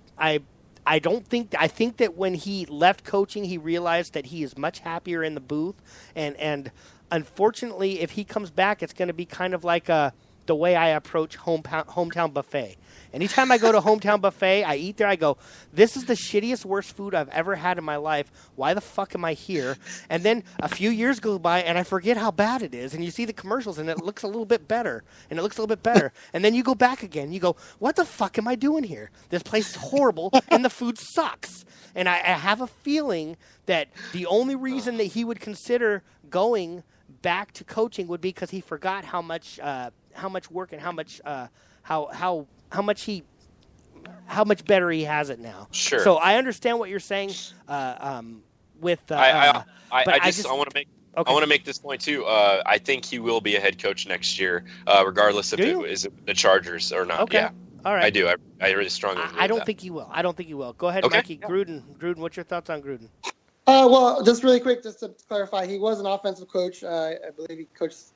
think that when he left coaching, he realized that he is much happier in the booth. And unfortunately, if he comes back, it's going to be kind of like the way I approach hometown buffet. Anytime I go to hometown buffet, I eat there, I go, this is the shittiest, worst food I've ever had in my life. Why the fuck am I here? And then a few years go by, and I forget how bad it is. And you see the commercials, and it looks a little bit better. And it looks a little bit better. And then you go back again. You go, what the fuck am I doing here? This place is horrible, and the food sucks. And I have a feeling that the only reason that he would consider going back to coaching would be because he forgot how much work and how much better he has it now. Sure. So I understand what you're saying. I want to make this point too. I think he will be a head coach next year, regardless if it is the Chargers or not. Okay. Yeah. All right. I do. I really strongly believe I don't think he will. Go ahead, Okay. Mikey. Gruden, what's your thoughts on Gruden? Well, just really quick, just to clarify, he was an offensive coach. I believe he coached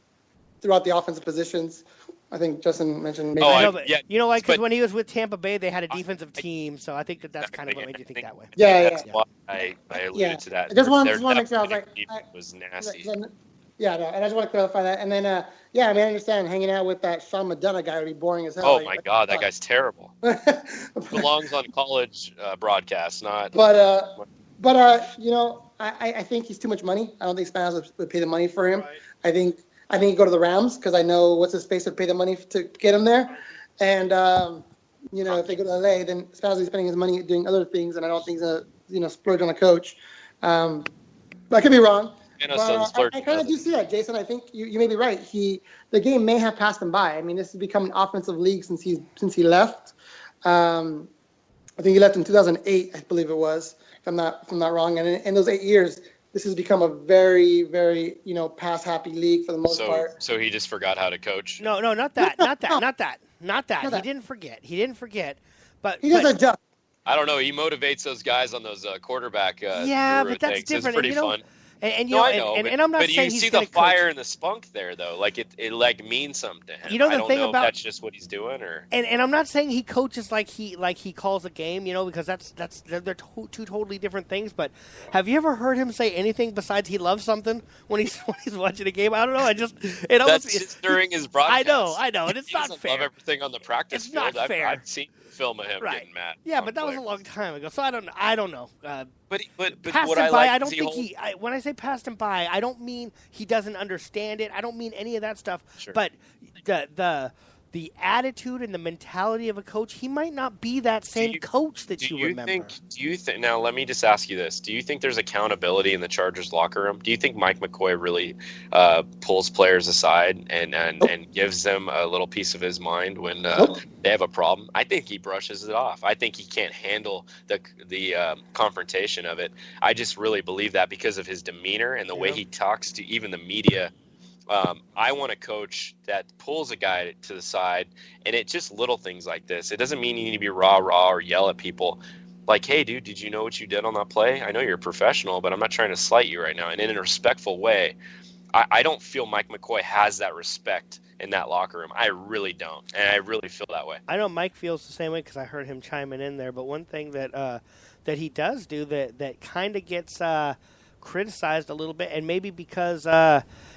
throughout the offensive positions. I think Justin mentioned maybe. You know why? Because when he was with Tampa Bay, they had a defensive team, so I think that's kind of what made you think that way. Yeah. Why I alluded to that. I just want to make sure I was like, it was nasty. Yeah, no, and I just want to clarify that. And then, I understand hanging out with that Sean McDonough guy would be boring as hell. Oh my God, that guy's terrible. Belongs on college broadcasts, not. But I think he's too much money. I don't think Spanos would pay the money for him. Right. I think he'd go to the Rams because I know what's his face would pay the money to get him there. And if they go to LA, then Spanos is spending his money doing other things, and I don't think he's gonna splurge on a coach. But I could be wrong. I kind of do see that, Jason. I think you may be right. The game may have passed him by. I mean, this has become an offensive league since he left. I think he left in 2008, I believe it was, if I'm not wrong. And in those 8 years, this has become a very, very, pass-happy league for the most part. So he just forgot how to coach? No, not that. He didn't forget. But he does adjust. I don't know. He motivates those guys on those quarterback. But that's things. different. It's pretty fun. And I'm not but saying you he's see gonna the fire coach. and the spunk there, though. Like it like means something to him. You know the I don't thing know about if that's just what he's doing, or and I'm not saying he coaches like he calls a game, because they're two totally different things. But have you ever heard him say anything besides he loves something when he's watching a game? I don't know. That's just during his broadcast. I know, and it's not fair. Love everything on the practice it's field. Not fair. I've seen film of him getting mad. Yeah, but that was a long time ago, so I don't know. But passed what him I by, like I don't think when I say passed him by, I don't mean he doesn't understand it. I don't mean any of that stuff. Sure. But the attitude and the mentality of a coach, he might not be that same coach that you remember. Do you think? Now, let me just ask you this: do you think there's accountability in the Chargers locker room? Do you think Mike McCoy really pulls players aside and gives them a little piece of his mind when they have a problem? I think he brushes it off. I think he can't handle the confrontation of it. I just really believe that because of his demeanor and the way he talks to even the media. I want a coach that pulls a guy to the side, and it's just little things like this. It doesn't mean you need to be rah-rah or yell at people. Like, hey, dude, did you know what you did on that play? I know you're a professional, but I'm not trying to slight you right now. And in a respectful way, I don't feel Mike McCoy has that respect in that locker room. I really don't, and I really feel that way. I know Mike feels the same way because I heard him chiming in there. But one thing that he does do that kind of gets criticized a little bit, and maybe because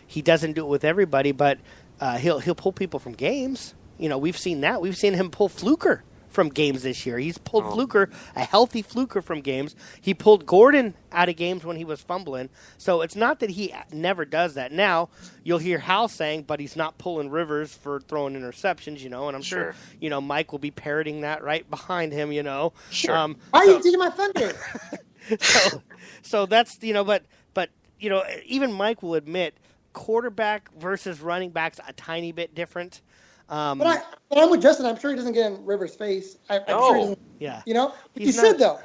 he doesn't do it with everybody, but he'll pull people from games. We've seen that. We've seen him pull Fluker from games this year. He's pulled Fluker, a healthy Fluker, from games. He pulled Gordon out of games when he was fumbling. So it's not that he never does that. Now, you'll hear Hal saying, but he's not pulling Rivers for throwing interceptions, and I'm sure, Mike will be parroting that right behind him, Sure. Why are you taking my thunder? So that's, but even Mike will admit quarterback versus running back's a tiny bit different. But I'm with Justin. I'm sure he doesn't get in Rivers' face. I'm sure he doesn't. Yeah. He should, though.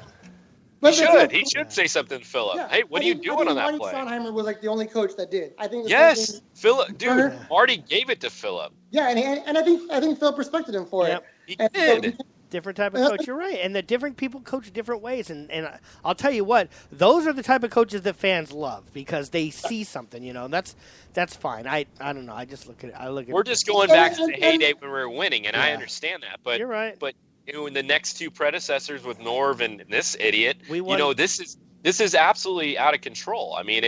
He should say something to Phillip. Yeah. Hey, what are you doing on that play? Schottenheimer was like the only coach that did. I think. Yes, Phillip. Dude, Marty gave it to Phillip. Yeah, and I think Phillip respected him for it. He did. Different type of coach. You're right, and the different people coach different ways. And I'll tell you what, those are the type of coaches that fans love because they see something. That's fine. I don't know. I just look at it. We're just going back to the heyday when we were winning, and I understand that. But you're right. But in the next two predecessors with Norv and this idiot, this is absolutely out of control. I mean,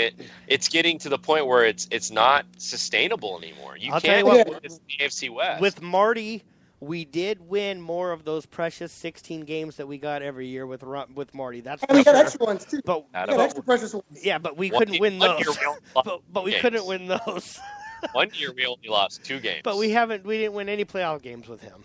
it's getting to the point where it's not sustainable anymore. You can't win this AFC West. With Marty, we did win more of those precious 16 games that we got every year with Marty. That's and we got extra ones too. But we got extra precious ones. Yeah, but we couldn't win those. But we couldn't win those. 1 year we only lost 2 games. But we didn't win any playoff games with him.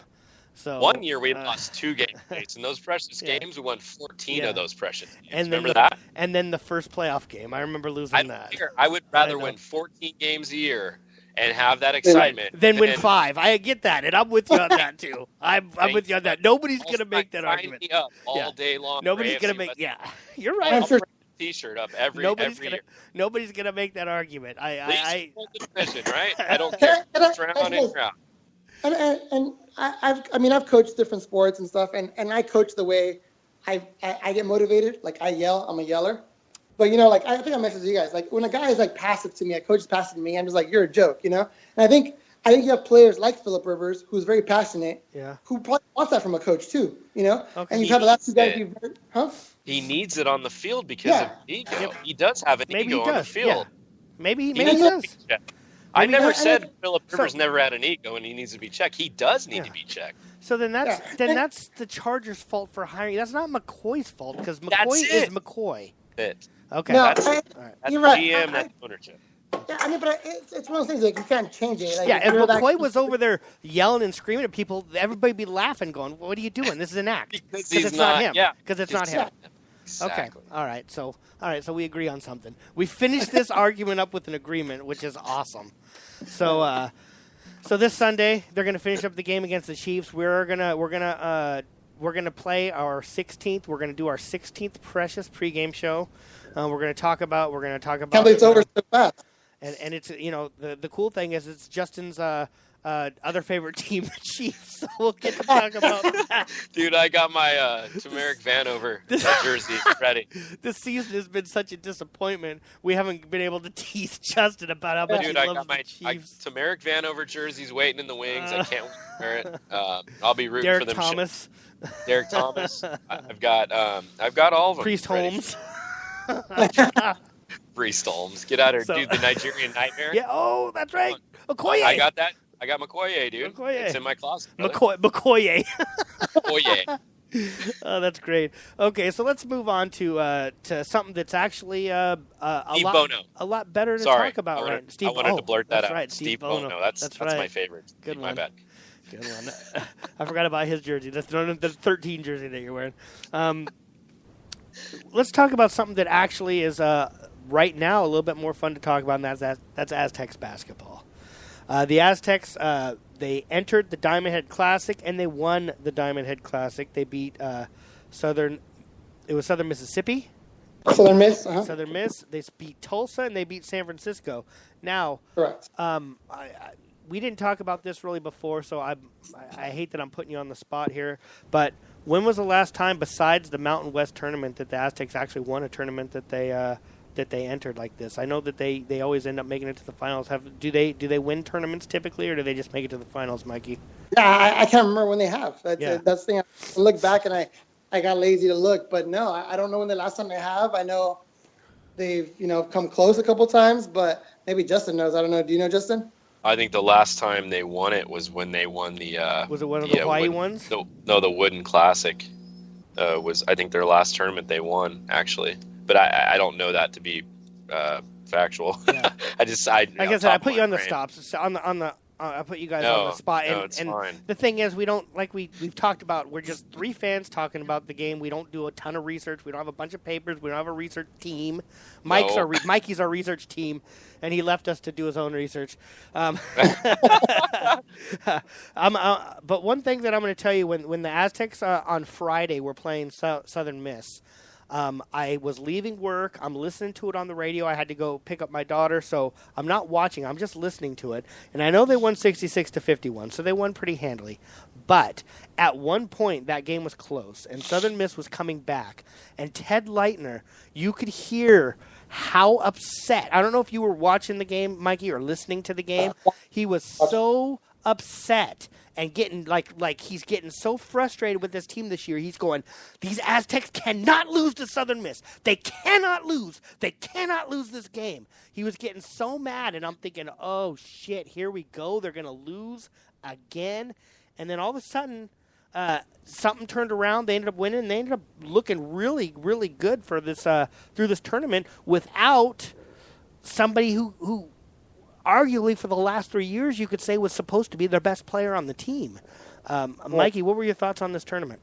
So 1 year we lost 2 games. In those precious games, we won 14 of those precious games. And remember that? And then the first playoff game, I remember losing that. I would rather win 14 games a year and have that excitement then win 5. I get that, and I'm with you on that too. I'm with you on that. Nobody's going to make that argument. Me up all day long. Nobody's going to make. Yeah, you're right. I'm sure. T-shirt up every year. Nobody's going to make that argument. I division, right? I don't care. It's round and round. And I've coached different sports and stuff, and I coach the way I get motivated. Like I yell, I'm a yeller. But I think I mentioned to you guys, like when a guy is like passive to me, a coach is passive to me, I'm just like, you're a joke, And I think you have players like Phillip Rivers, who's very passionate, who probably wants that from a coach too, Okay. And you have the last two guys be very, He needs it on the field because of ego. He does have an ego on the field. Yeah. Maybe he does. I never said Phillip Rivers never had an ego and he needs to be checked. He does need to be checked. So then that's the Chargers' fault for hiring. That's not McCoy's fault because McCoy is McCoy. Okay. No, that's you're right. GM, that's ownership. Yeah, but it's one of those things like you can't change it. Like, if McCoy was over there yelling and screaming at people, everybody would be laughing, going, "What are you doing? This is an act." Because it's not him. Yeah. Because it's not him. Exactly. Okay. All right. So we agree on something. We finished this argument up with an agreement, which is awesome. So this Sunday they're going to finish up the game against the Chiefs. We're gonna we're going to play our 16th. We're going to do our 16th Precious pregame show. We're going to talk about. Can't believe it's over so fast. And it's the cool thing is it's Justin's other favorite team, the Chiefs. So we'll get to talk about that. Dude, I got my Tamarick Vanover jersey ready. This season has been such a disappointment. We haven't been able to tease Justin about how much he loves the Chiefs. Tamarick Vanover jersey's waiting in the wings. I can't wait to wear it. I'll be rooting Derek for them. Thomas. Derek Thomas. I've got all of them. Priest ready. Holmes. Priest Holmes. Get out of here, dude. The Nigerian Nightmare. Yeah. Oh, that's right. Okoye. I got that. I got McCoy, dude. Okoye. It's in my closet. McCoy. McCoy. Oh, that's great. Okay, so let's move on to something that's actually a lot better to talk about. I wanted to blurt that out. Right, Steve Bono. That's right. My favorite. Good one. My bad. Good one. I forgot about his jersey. That's the 13 jersey that you're wearing. Let's talk about something that actually is right now a little bit more fun to talk about, and that's Aztecs basketball. The Aztecs, they entered the Diamond Head Classic, and they won the Diamond Head Classic. They beat Southern Mississippi. Southern Miss. Uh-huh. Southern Miss. They beat Tulsa, and they beat San Francisco. Now, correct. We didn't talk about this really before, so I hate that I'm putting you on the spot here, but when was the last time, besides the Mountain West tournament, that the Aztecs actually won a tournament that they entered like this? I know that they always end up making it to the finals. Do they win tournaments typically, or do they just make it to the finals, Mikey? Yeah, I can't remember when they have. That's the thing. I look back and I got lazy to look, but no, I don't know when the last time they have. I know they've come close a couple times, but maybe Justin knows. I don't know. Do you know, Justin? I think the last time they won it was when they won the. Was it one of the Hawaii ones? No, the Wooden Classic was, I think, their last tournament they won, actually. But I don't know that to be factual. Yeah. Like I said, I put you on the stops. I put you guys on the spot. And fine. The thing is, we don't, like we've talked about, we're just three fans talking about the game. We don't do a ton of research. We don't have a bunch of papers. We don't have a research team. Mikey's our research team, and he left us to do his own research. But one thing that I'm going to tell you, when the Aztecs on Friday were playing Southern Miss, I was leaving work. I'm listening to it on the radio. I had to go pick up my daughter, so I'm not watching. I'm just listening to it. And I know they won 66-51, so they won pretty handily. But at one point, that game was close, and Southern Miss was coming back. And Ted Leitner, you could hear how upset. I don't know if you were watching the game, Mikey, or listening to the game. He was so upset and getting like he's getting so frustrated with this team this year. He's going, these Aztecs cannot lose to Southern Miss. They cannot lose. They cannot lose this game. He was getting so mad, and I'm thinking, oh, shit, here we go. They're going to lose again. And then all of a sudden, something turned around. They ended up winning, and they ended up looking really, really good for this through this tournament without somebody who arguably for the last 3 years, you could say was supposed to be their best player on the team. Mikey, what were your thoughts on this tournament?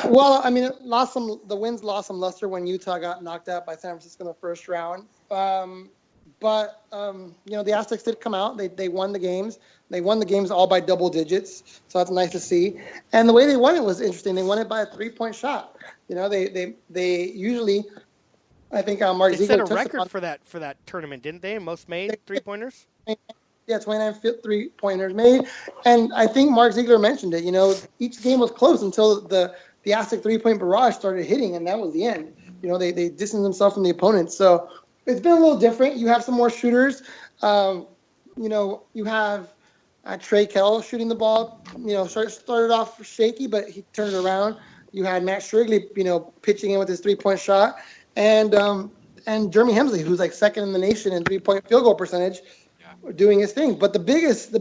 Well, I mean, the wins lost some luster when Utah got knocked out by San Francisco in the first round. But the Aztecs did come out. They won the games. They won the games all by double digits, so that's nice to see. And the way they won it was interesting. They won it by a 3-point shot. They usually. I think Mark Ziegler set a record for that tournament, didn't they? Most made 3-pointers? Yeah, 29 3-pointers made. And I think Mark Ziegler mentioned it. Each game was close until the Aztec 3-point barrage started hitting, and that was the end. They distanced themselves from the opponents. So it's been a little different. You have some more shooters. You have Trey Kell shooting the ball. Started off shaky, but he turned it around. You had Matt Shrigley, pitching in with his 3-point shot. And Jeremy Hemsley, who's like second in the nation in 3-point field goal percentage, doing his thing. But the biggest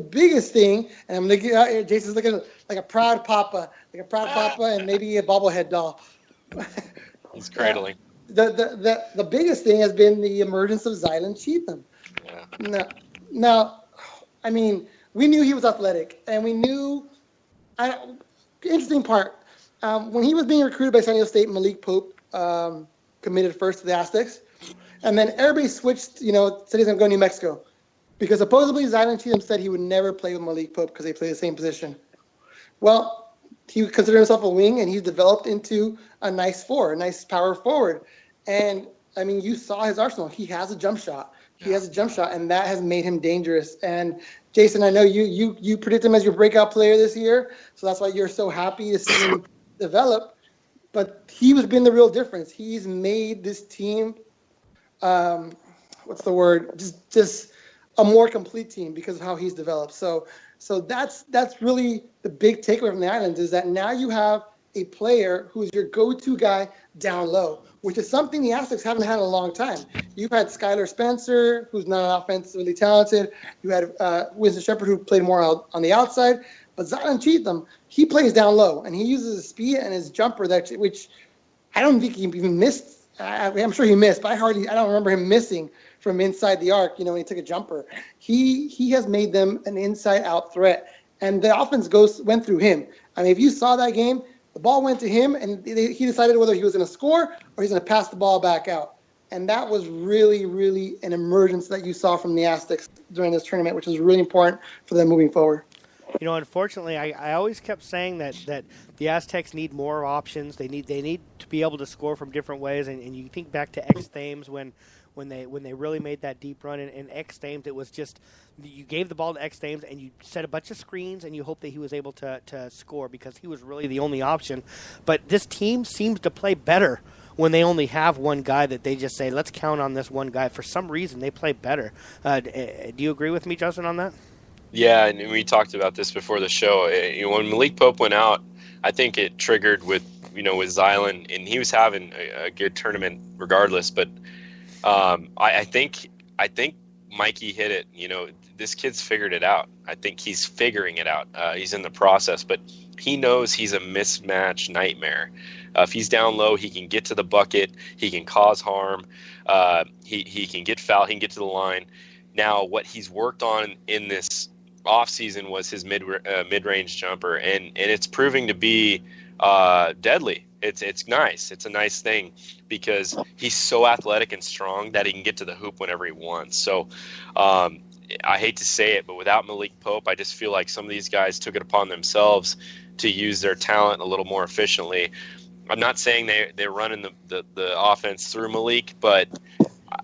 thing, and I'm looking out here, Jason's looking like a proud papa, and maybe a bobblehead doll. He's cradling. The biggest thing has been the emergence of Zylan Cheatham. Yeah. Now, I mean, we knew he was athletic, and we knew. Interesting part, when he was being recruited by San Diego State, Malik Pope. Committed first to the Aztecs, and then everybody switched, said he's going to go to New Mexico, because supposedly Zylan Cheatham said he would never play with Malik Pope because they play the same position. Well, he considered himself a wing, and he's developed into a nice power forward. And I mean, you saw his arsenal. He has a jump shot. And that has made him dangerous. And Jason, I know you predict him as your breakout player this year, so that's why you're so happy to see him develop. But he has been the real difference. He's made this team, just a more complete team because of how he's developed. So that's really the big takeaway from the Islands, is that now you have a player who's your go-to guy down low, which is something the Aztecs haven't had in a long time. You've had Skylar Spencer, who's not offensively talented. You had Winston Shepherd, who played more on the outside. But Zylan Cheatham, he plays down low, and he uses his speed and his jumper, which I don't think he even missed. I'm sure he missed, but I don't remember him missing from inside the arc, when he took a jumper. He has made them an inside-out threat, and the offense went through him. I mean, if you saw that game, the ball went to him, and he decided whether he was going to score or he's going to pass the ball back out. And that was really, really an emergence that you saw from the Aztecs during this tournament, which is really important for them moving forward. Unfortunately, I always kept saying that the Aztecs need more options. They need to be able to score from different ways. And you think back to X Thames when they really made that deep run. And X Thames, it was just you gave the ball to X Thames and you set a bunch of screens and you hope that he was able to score because he was really the only option. But this team seems to play better when they only have one guy that they just say, let's count on this one guy. For some reason, they play better. Do you agree with me, Justin, on that? Yeah, and we talked about this before the show. When Malik Pope went out, I think it triggered with Zylan, and he was having a good tournament regardless. But I think Mikey hit it. This kid's figured it out. I think he's figuring it out. He's in the process, but he knows he's a mismatch nightmare. If he's down low, he can get to the bucket. He can cause harm. He can get fouled. He can get to the line. Now, what he's worked on in this offseason was his mid-range jumper, and it's proving to be deadly. It's nice. It's a nice thing because he's so athletic and strong that he can get to the hoop whenever he wants. So I hate to say it, but without Malik Pope, I just feel like some of these guys took it upon themselves to use their talent a little more efficiently. I'm not saying they're running the offense through Malik, but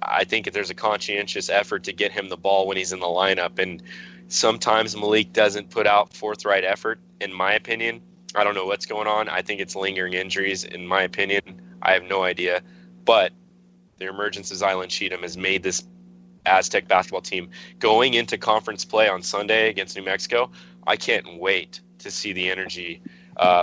I think there's a conscientious effort to get him the ball when he's in the lineup. And sometimes Malik doesn't put out forthright effort, in my opinion. I don't know what's going on. I think it's lingering injuries, in my opinion. I have no idea. But the emergence of Zylan Cheatham has made this Aztec basketball team going into conference play on Sunday against New Mexico. I can't wait to see the energy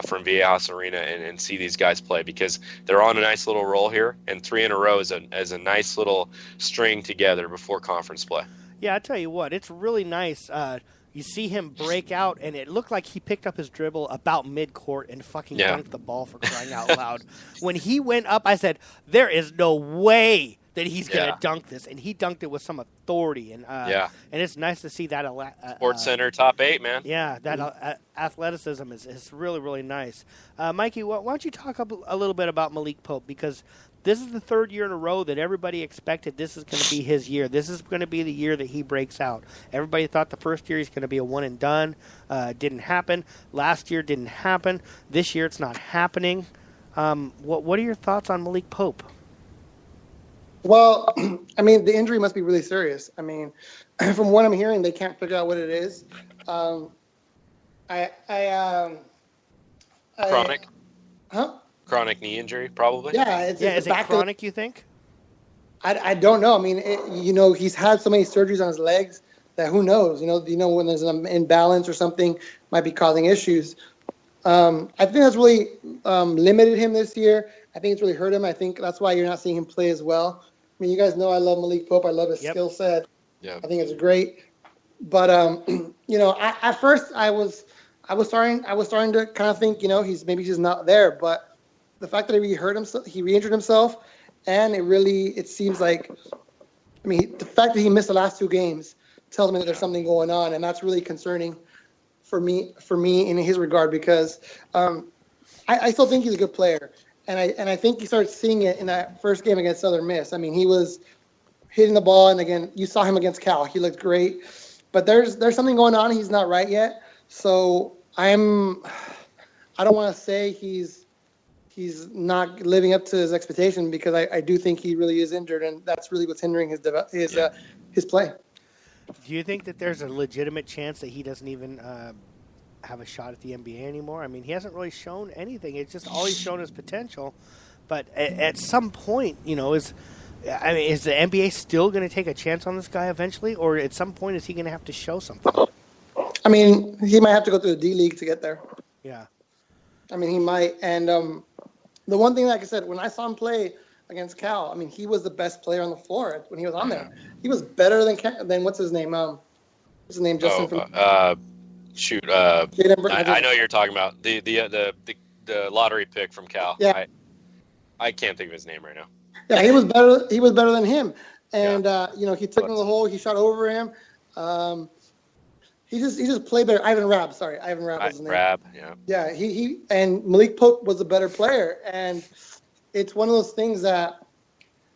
from Viejas Arena and see these guys play because they're on a nice little roll here, and 3 in a row is a nice little string together before conference play. Yeah, I tell you what, it's really nice. You see him break out, and it looked like he picked up his dribble about mid-court and fucking dunked the ball, for crying out loud. When he went up, I said, there is no way that he's going to dunk this, and he dunked it with some authority. And and it's nice to see that. Sports Center top 8, man. Yeah, that athleticism is really, really nice. Mikey, why don't you talk a little bit about Malik Pope, because this is the 3rd year in a row that everybody expected this is going to be his year. This is going to be the year that he breaks out. Everybody thought the first year he's going to be a one and done. Didn't happen. Last year didn't happen. This year it's not happening. What are your thoughts on Malik Pope? Well, I mean, the injury must be really serious. I mean, from what I'm hearing, they can't figure out what it is. Chronic? Huh? Chronic knee injury, probably? Yeah. Is it chronic, you think? I don't know. I mean, he's had so many surgeries on his legs that who knows? When there's an imbalance or something might be causing issues. I think that's really limited him this year. I think it's really hurt him. I think that's why you're not seeing him play as well. I mean, you guys know I love Malik Pope. I love his skill set. Yeah. I think it's great. But at first I was starting to kind of think, he's not there. But the fact that he re-injured himself, and it seems like, the fact that he missed the last 2 games tells me that there's something going on, and that's really concerning for me in his regard, because I still think he's a good player. And I think you started seeing it in that first game against Southern Miss. I mean, he was hitting the ball, and again, you saw him against Cal. He looked great. But there's something going on. He's not right yet. So I'm I don't want to say he's not living up to his expectation, because I do think he really is injured, and that's really what's hindering his play. Do you think that there's a legitimate chance that he doesn't even have a shot at the NBA anymore? I mean, he hasn't really shown anything. It's just all he's shown is potential. But at some point, is the NBA still going to take a chance on this guy eventually, or at some point is he going to have to show something? I mean, he might have to go through the D-League to get there. Yeah. I mean, he might. And the one thing, like I said, when I saw him play against Cal, I mean, he was the best player on the floor when he was on there. He was better than what's his name? What's his name? Justin. I know you're talking about the lottery pick from Cal. Yeah. I can't think of his name right now. Yeah, he was better. He was better than him, and he took him to the hole. He shot over him. He just played better. Ivan Rabb was his name. Rabb, yeah. Yeah, he and Malik Pope was a better player, and it's one of those things that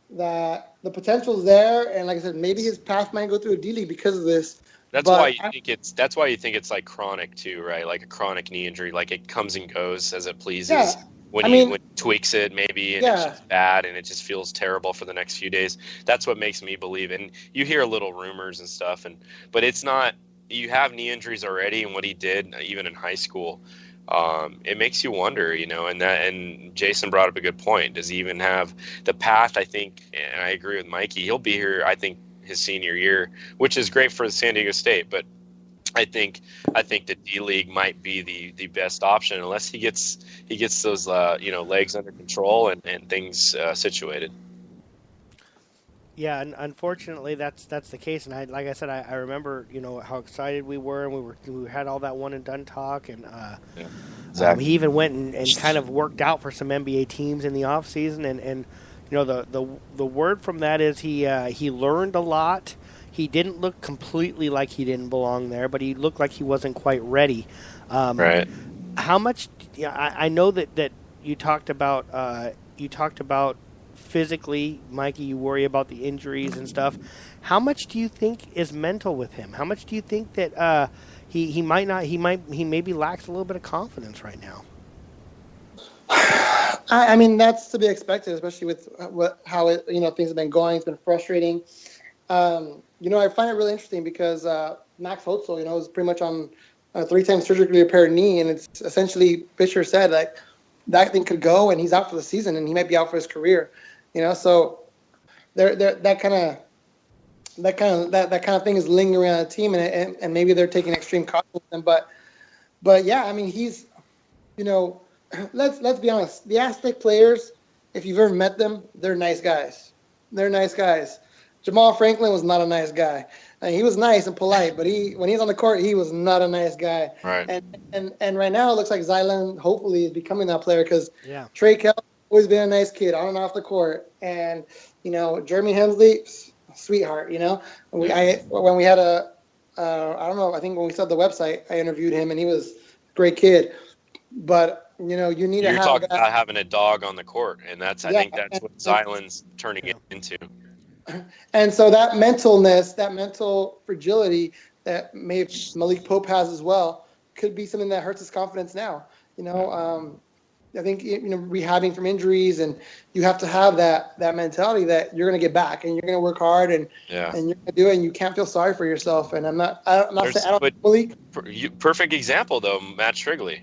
the potential's there, and like I said, maybe his path might go through a D-League because of this. That's why you think it's like chronic too, right? Like a chronic knee injury, like it comes and goes as it pleases. Yeah. When he tweaks it, maybe, and it's just bad, and it just feels terrible for the next few days. That's what makes me believe. And you hear little rumors and stuff, but it's not. You have knee injuries already, and what he did, even in high school, it makes you wonder, And Jason brought up a good point. Does he even have the path? I think, and I agree with Mikey. He'll be here, I think, his senior year, which is great for San Diego State, but I think the D-League might be the best option unless he gets those legs under control and things situated. Yeah, and unfortunately that's the case. And like I said, I remember how excited we were, and we had all that one and done talk, and exactly. He even went and kind of worked out for some NBA teams in the off season, and the word from that is he learned a lot. He didn't look completely like he didn't belong there, but he looked like he wasn't quite ready. Right. How much? I know that you talked about physically, Mikey. You worry about the injuries and stuff. How much do you think is mental with him? How much do you think that he maybe lacks a little bit of confidence right now? I mean, that's to be expected, especially with how things have been going. It's been frustrating. I find it really interesting because Max Hotzel, is pretty much on a 3-time surgically repaired knee, and it's essentially Fisher said that thing could go, and he's out for the season, and he might be out for his career. So that kind of thing is lingering on the team, and maybe they're taking extreme caution with him. But yeah, I mean, he's let's be honest. The Aztec players, if you've ever met them, they're nice guys. They're nice guys. Jamal Franklin was not a nice guy. He was nice and polite, but when he's on the court, he was not a nice guy. Right. And right now it looks like Zylan hopefully is becoming that player because Trey Kell always been a nice kid on and off the court, and Jeremy Hensley, sweetheart. When we had I don't know, I think when we started the website, I interviewed him, and he was a great kid. But you need to have. You're talking about having a dog on the court, and I think that's what Zylan's turning it into. And so that mentalness, that mental fragility that maybe Malik Pope has as well, could be something that hurts his confidence now. I think rehabbing from injuries, and you have to have that mentality that you're going to get back, and you're going to work hard, and you're going to do it, and you can't feel sorry for yourself. And I'm not saying I don't Malik. Perfect example though, Matt Strigley.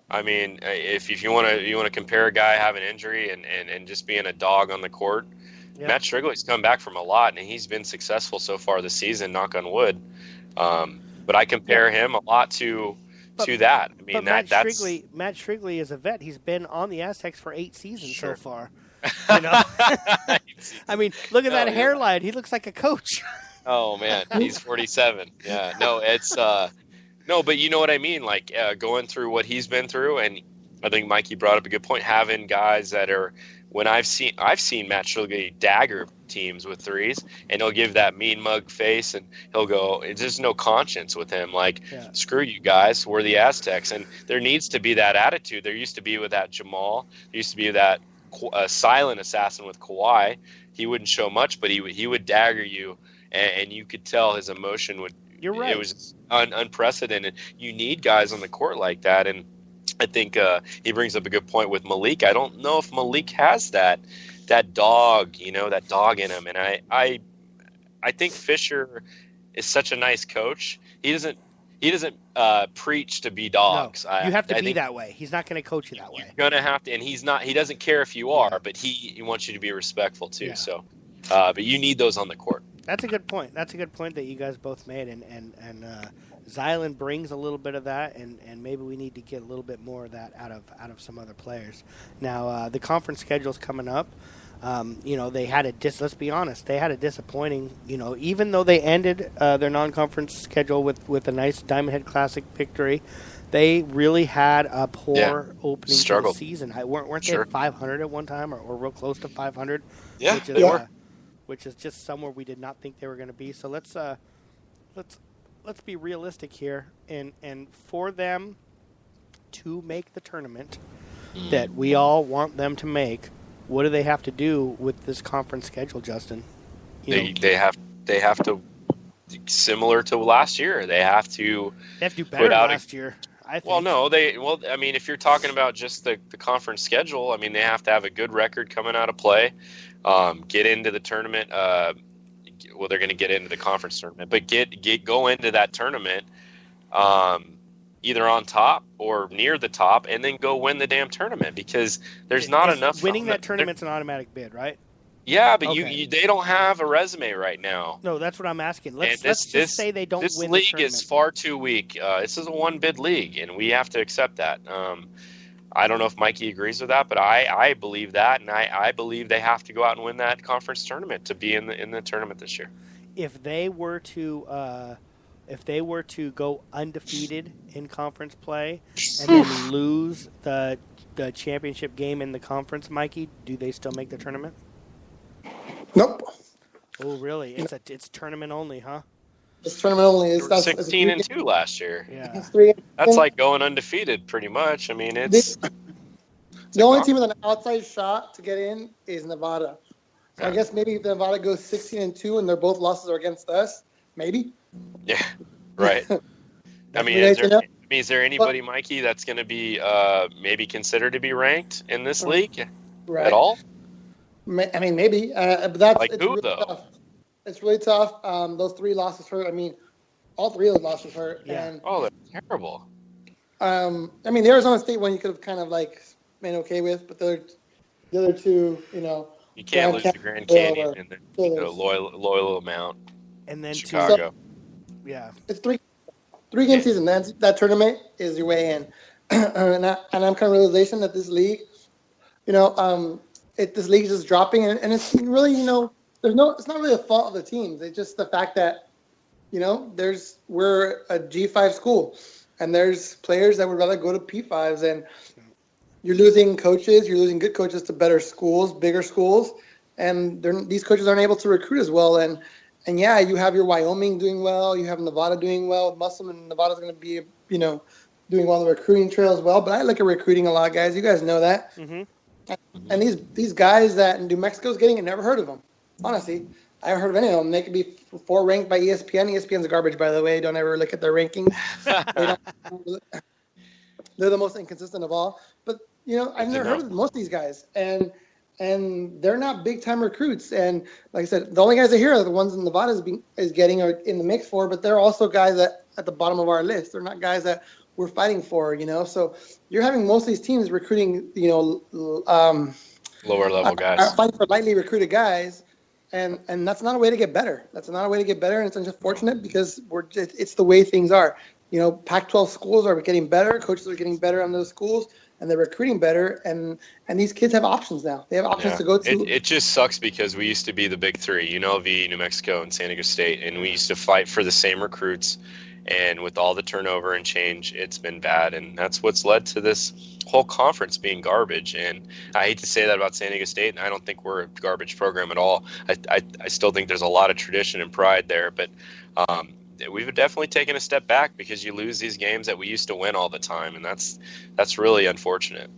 I mean, if you want to compare a guy having an injury and just being a dog on the court. Yeah. Matt Strigley's come back from a lot, and he's been successful so far this season, knock on wood. But I compare him a lot to that. I mean, Matt Strigley is a vet. He's been on the Aztecs for 8 seasons so far. I mean, look at that hairline. He looks like a coach. Oh man, he's 47. Yeah, no, it's no, but you know what I mean. Like going through what he's been through, and I think Mikey brought up a good point. Having guys that are. When I've seen Matt Strigley dagger teams with threes, and he'll give that mean mug face, and he'll go. There's no conscience with him. Screw you guys, we're the Aztecs, and there needs to be that attitude. There used to be with that Jamal. There used to be that silent assassin with Kawhi. He wouldn't show much, but he would dagger you, and you could tell his emotion would. You're right. It was unprecedented. You need guys on the court like that, and I think he brings up a good point with Malik. I don't know if Malik has that dog, that dog in him. And I think Fisher is such a nice coach. He doesn't preach to be dogs. No, you have to be that way. He's not going to coach you that way. You're going to have to, and he doesn't care if you are, but he wants you to be respectful too. Yeah. So, but you need those on the court. That's a good point. That's a good point that you guys both made, and Zylan brings a little bit of that, and maybe we need to get a little bit more of that out of some other players. Now, the conference schedule's coming up. They had let's be honest, they had a disappointing, even though they ended their non-conference schedule with a nice Diamond Head Classic victory, they really had a poor opening to the season. Weren't they at 500 at one time or real close to 500? Yeah, which is just somewhere we did not think they were going to be. So let's be realistic here, and for them to make the tournament that we all want them to make, what do they have to do with this conference schedule, Justin? They have to, similar to last year. They have to do better last year. I think. Well, no, if you're talking about just the conference schedule, I mean, they have to have a good record coming out of play, get into the tournament. Well, they're going to get into the conference tournament, but go into that tournament, either on top or near the top, and then go win the damn tournament, because there's not enough. Winning that tournament's an automatic bid, right? Yeah, but they don't have a resume right now. No, that's what I'm asking. Let's just say they don't win the tournament. This league is far too weak. This is a one-bid league, and we have to accept that. I don't know if Mikey agrees with that, but I believe that, and I believe they have to go out and win that conference tournament to be in the tournament this year. If they were to go undefeated in conference play and then lose the championship game in the conference, Mikey, do they still make the tournament? Nope. Oh, really? It's tournament only, huh? It's tournament only. They were 16-2 last year. Yeah. That's like going undefeated, pretty much. I mean, the only team with an outside shot to get in is Nevada. So I guess maybe if Nevada goes 16-2 and their both losses are against us, maybe. Yeah, right. I mean, is there anybody, Mikey, that's going to be maybe considered to be ranked in this league at all? I mean, maybe. But that's like who, really though? Tough. It's really tough. Those 3 losses hurt. I mean, all 3 of those losses hurt. Yeah. And, they're terrible. I mean, the Arizona State one you could have kind of been okay with, but the other 2, you can't lose to Grand Canyon and the Loyola Mount. And then Chicago. Yeah. It's 3-game season. That tournament is your way in. and I'm kind of realization that this league, this league is just dropping, and it's really, it's not really a fault of the teams. It's just the fact that, we're a G5 school, and there's players that would rather go to P5s, and you're losing coaches. You're losing good coaches to better schools, bigger schools, and these coaches aren't able to recruit as well. And yeah, you have your Wyoming doing well. You have Nevada doing well. Musselman, Nevada's going to be, doing well on the recruiting trail as well. But I look at recruiting a lot, guys. You guys know that. Mm-hmm. And these guys that New Mexico's getting, I never heard of them. Honestly, I haven't heard of any of them. They could be 4 ranked by ESPN. ESPN's garbage, by the way. Don't ever look at their rankings. They're the most inconsistent of all. But, I've never heard of most of these guys. And they're not big-time recruits. And like I said, the only guys I hear are the ones in Nevada is getting or in the mix for, but they're also guys that at the bottom of our list. They're not guys that we're fighting for, So you're having most of these teams recruiting, lower-level guys. Fighting for lightly recruited guys. And that's not a way to get better. That's not a way to get better, and it's unfortunate because it's the way things are. Pac-12 schools are getting better. Coaches are getting better on those schools, and they're recruiting better. And these kids have options now. They have options to go to. It just sucks because we used to be the big 3, UNLV, New Mexico, and San Diego State, and we used to fight for the same recruits. And with all the turnover and change, it's been bad. And that's what's led to this whole conference being garbage. And I hate to say that about San Diego State, and I don't think we're a garbage program at all. I still think there's a lot of tradition and pride there. But we've definitely taken a step back because you lose these games that we used to win all the time. And that's really unfortunate.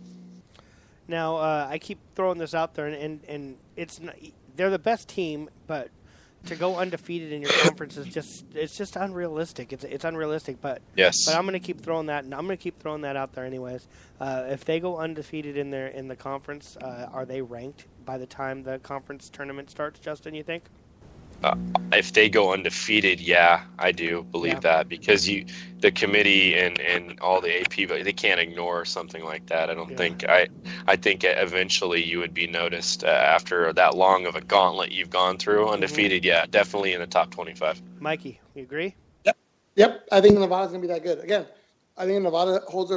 Now, I keep throwing this out there, and it's not, they're the best team, but to go undefeated in your conference is just unrealistic. It's unrealistic, but yes. But I'm going to keep throwing that, and I'm going to keep throwing that out there anyways. If they go undefeated in the conference, are they ranked by the time the conference tournament starts, Justin, you think? If they go undefeated, yeah, I do believe that, because the committee and all the AP, they can't ignore something like that. I don't think. I think eventually you would be noticed after that long of a gauntlet you've gone through. Undefeated, yeah, definitely in the top 25. Mikey, you agree? Yep. I think Nevada's gonna be that good. Again, I think Nevada holds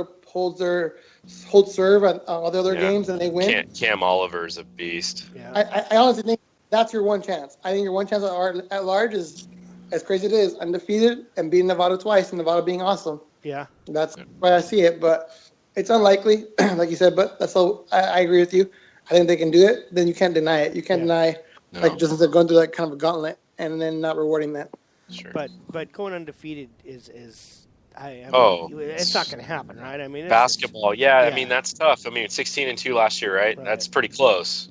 serve at all the other games and they win. Cam Oliver's a beast. Yeah. I honestly think that's your one chance. I think your one chance at large is, as crazy as it is, undefeated and beating Nevada twice and Nevada being awesome. Yeah. That's why I see it, but it's unlikely, like you said, but that's all. I agree with you. I think they can do it. Then you can't deny it. You can't deny, like Justin said, going through that kind of a gauntlet and then not rewarding that. Sure. But going undefeated is it's not going to happen, right? I mean, basketball. I mean, that's tough. I mean, 16-2 last year, right? That's pretty close,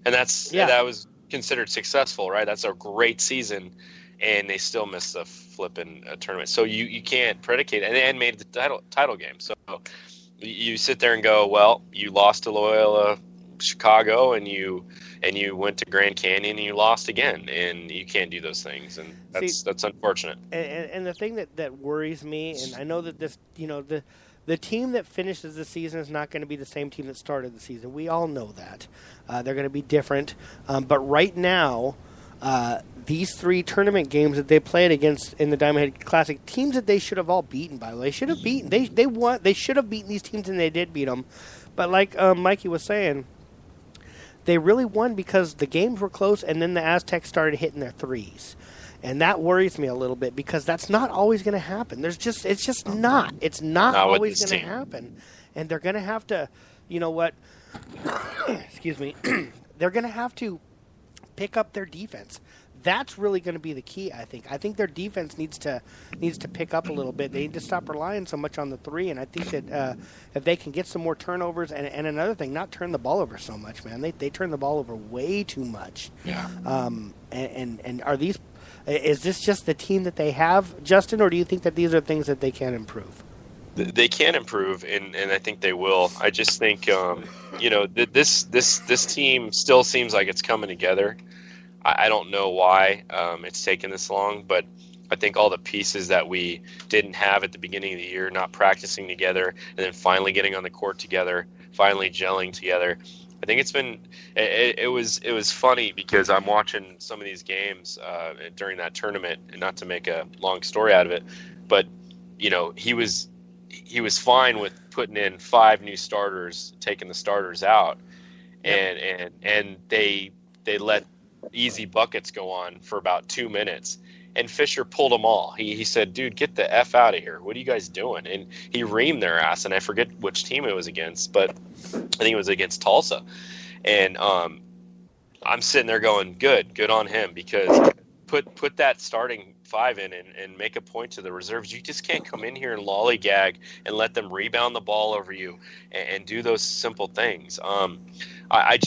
and that was considered successful, right? That's a great season, and they still missed the flipping tournament. So you can't predicate it, and made the title game. So you sit there and go, well, you lost to Loyola Chicago, and you went to Grand Canyon and you lost again, and you can't do those things, and that's unfortunate. And the thing that worries me, and I know that this, the team that finishes the season is not going to be the same team that started the season. We all know that. They're going to be different. But right now, these 3 tournament games that they played against in the Diamond Head Classic, teams that they should have all beaten, by the way, should have beaten. They won. They should have beaten these teams, and they did beat them. But like Mikey was saying, they really won because the games were close, and then the Aztecs started hitting their threes. And that worries me a little bit because that's not always going to happen. It's just not. It's not always going to happen. And they're going to have to, you know what? Excuse me. They're going to have to pick up their defense. That's really going to be the key, I think. I think their defense needs to pick up a little bit. They need to stop relying so much on the 3. And I think that if they can get some more turnovers, and another thing, not turn the ball over so much, man. They turn the ball over way too much. Yeah. And are these? Is this just the team that they have, Justin, or do you think that these are things that they can improve? They can improve, and I think they will. I just think, this team still seems like it's coming together. I don't know why it's taken this long, but I think all the pieces that we didn't have at the beginning of the year, not practicing together, and then finally getting on the court together, finally gelling together. I think it's been it was funny because I'm watching some of these games during that tournament, and not to make a long story out of it, but he was fine with putting in 5 new starters, taking the starters out, and they let easy buckets go on for about 2 minutes. And Fisher pulled them all. He said, dude, get the F out of here. What are you guys doing? And he reamed their ass, and I forget which team it was against, but I think it was against Tulsa. And I'm sitting there going, good on him, because put that starting 5 in and make a point to the reserves. You just can't come in here and lollygag and let them rebound the ball over you and do those simple things. I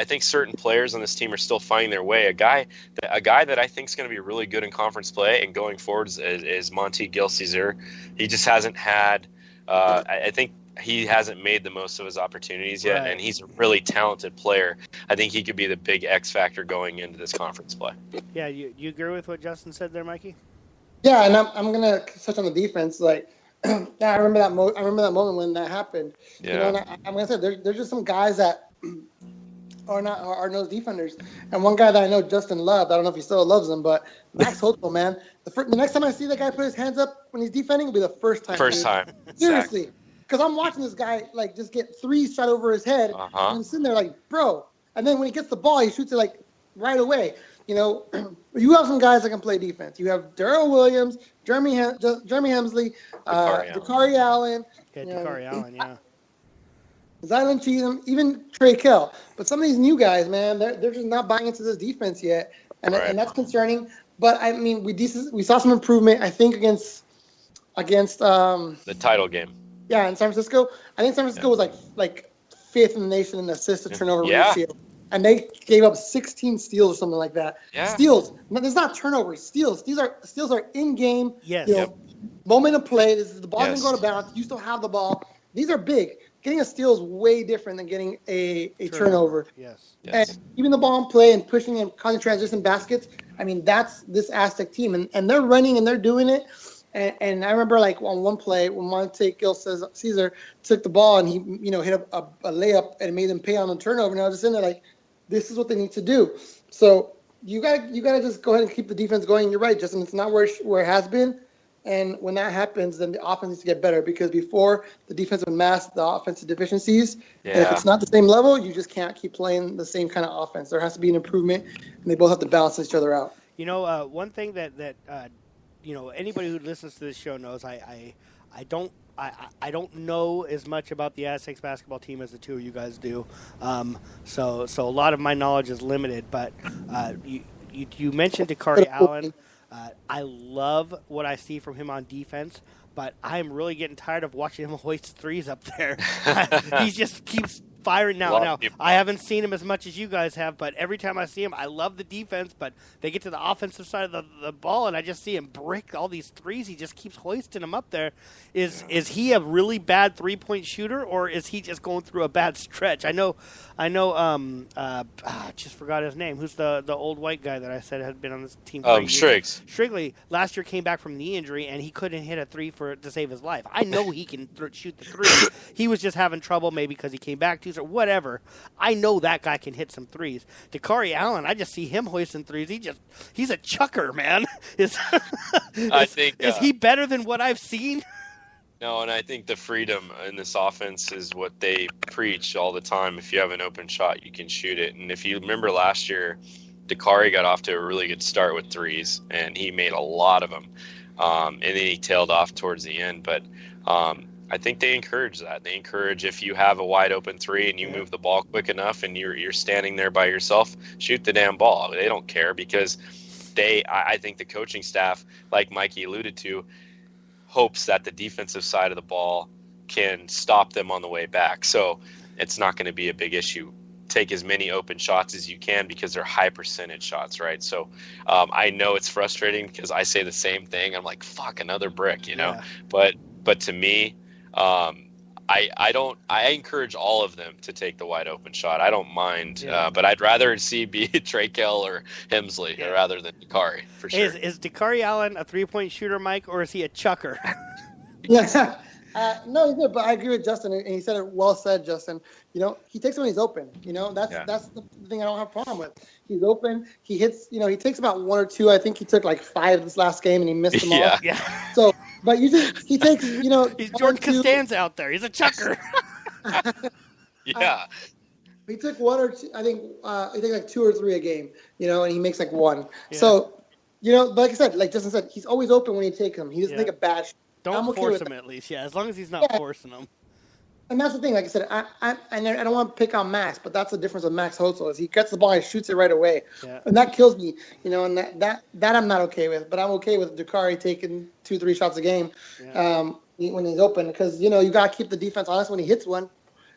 think certain players on this team are still finding their way. A guy that I think is going to be really good in conference play and going forward is Monty Gil-Caesar. He just hasn't had. I think he hasn't made the most of his opportunities yet, and he's a really talented player. I think he could be the big X factor going into this conference play. Yeah, you agree with what Justin said there, Mikey? Yeah, and I'm gonna touch on the defense. Like, I remember that moment when that happened. Yeah. And I'm gonna say there's just some guys that are nose defenders, and one guy that I know Justin loved. I don't know if he still loves him, but Max Holtzman, man. The next time I see that guy put his hands up when he's defending, will be the first time. Seriously. Because I'm watching this guy just get 3 shot over his head, and I'm sitting there like, bro. And then when he gets the ball, he shoots it right away. You have some guys that can play defense. You have Darrell Williams, Jeremy Hemsley, Dakari Allen. Dakari Allen, yeah. Zylan Cheatham, even Trey Kell. But some of these new guys, man, they're just not buying into this defense yet, and that's concerning. But I mean, we saw some improvement, I think, against the title game. Yeah, in San Francisco. I think San Francisco was like 5th in the nation in assist to turnover ratio. and they gave up 16 steals or something like that. Yeah. Steals. No, there's not turnovers. Steals. Steals are in game. Yes. Moment of play. This is the ball's Yes. gonna go to bounds. You still have the ball. These are big. Getting a steal is way different than getting a turnover. Yes. And even the ball in play and pushing and causing transition baskets. I mean, that's this Aztec team, and they're running and they're doing it. And I remember like on one play when Monte Gil Caesar took the ball and he hit a layup and it made them pay on the turnover. And I was just in there like, this is what they need to do. So you gotta just go ahead and keep the defense going. You're right, Justin. It's not where it has been. And when that happens, then the offense needs to get better because before the defense would mask the offensive deficiencies. And if it's not the same level, you just can't keep playing the same kind of offense. There has to be an improvement, and they both have to balance each other out. One thing that anybody who listens to this show knows I don't know as much about the Aztecs basketball team as the two of you guys do. So a lot of my knowledge is limited. But you mentioned Dakari Allen. I love what I see from him on defense, but I'm really getting tired of watching him hoist threes up there. He just keeps firing now. I haven't seen him as much as you guys have, but every time I see him, I love the defense, but they get to the offensive side of the ball, and I just see him brick all these threes. He just keeps hoisting them up there. Is he a really bad three-point shooter, or is he just going through a bad stretch? I know. Just forgot his name. Who's the old white guy that I said had been on this team? Striggs. Strigley last year came back from knee injury and he couldn't hit a three to save his life. I know he can shoot the three. He was just having trouble maybe because he came back too or whatever. I know that guy can hit some threes. Dakari Allen, I just see him hoisting threes. He's a chucker, man. Is he better than what I've seen? No, and I think the freedom in this offense is what they preach all the time. If you have an open shot, you can shoot it. And if you remember last year, Dakari got off to a really good start with threes, and he made a lot of them. And then he tailed off towards the end. But I think they encourage that. They encourage if you have a wide open three and you move the ball quick enough and you're standing there by yourself, shoot the damn ball. They don't care because I think the coaching staff, like Mikey alluded to, hopes that the defensive side of the ball can stop them on the way back. So it's not going to be a big issue. Take as many open shots as you can because they're high percentage shots, right? So I know it's frustrating because I say the same thing. I'm like, fuck, another brick, you know? Yeah. But to me, I encourage all of them to take the wide open shot. I don't mind, but I'd rather see be Trakel or Hemsley rather than Dakari for sure. Is Dakari Allen a 3-point shooter, Mike, or is he a chucker? No, he's good, but I agree with Justin, and he said it well said, Justin. He takes it when he's open. That's the thing I don't have a problem with. He's open. He hits. He takes about one or two. I think he took like 5 this last game, and he missed them all. Yeah. So, but usually he takes. He's George Costanza out there. He's a chucker. Yeah. He took 1 or 2. I think he takes like 2 or 3 a game. And he makes like 1. Yeah. So, but like I said, like Justin said, he's always open when he takes them. He doesn't take a bad shot. Don't force him at least, as long as he's not forcing them. And that's the thing, like I said, I don't want to pick on Max, but that's the difference with Max Hotzel is he gets the ball and shoots it right away. Yeah. And that kills me, and that I'm not okay with. But I'm okay with Dakari taking 2-3 shots a game when he's open because, you got to keep the defense honest when he hits one,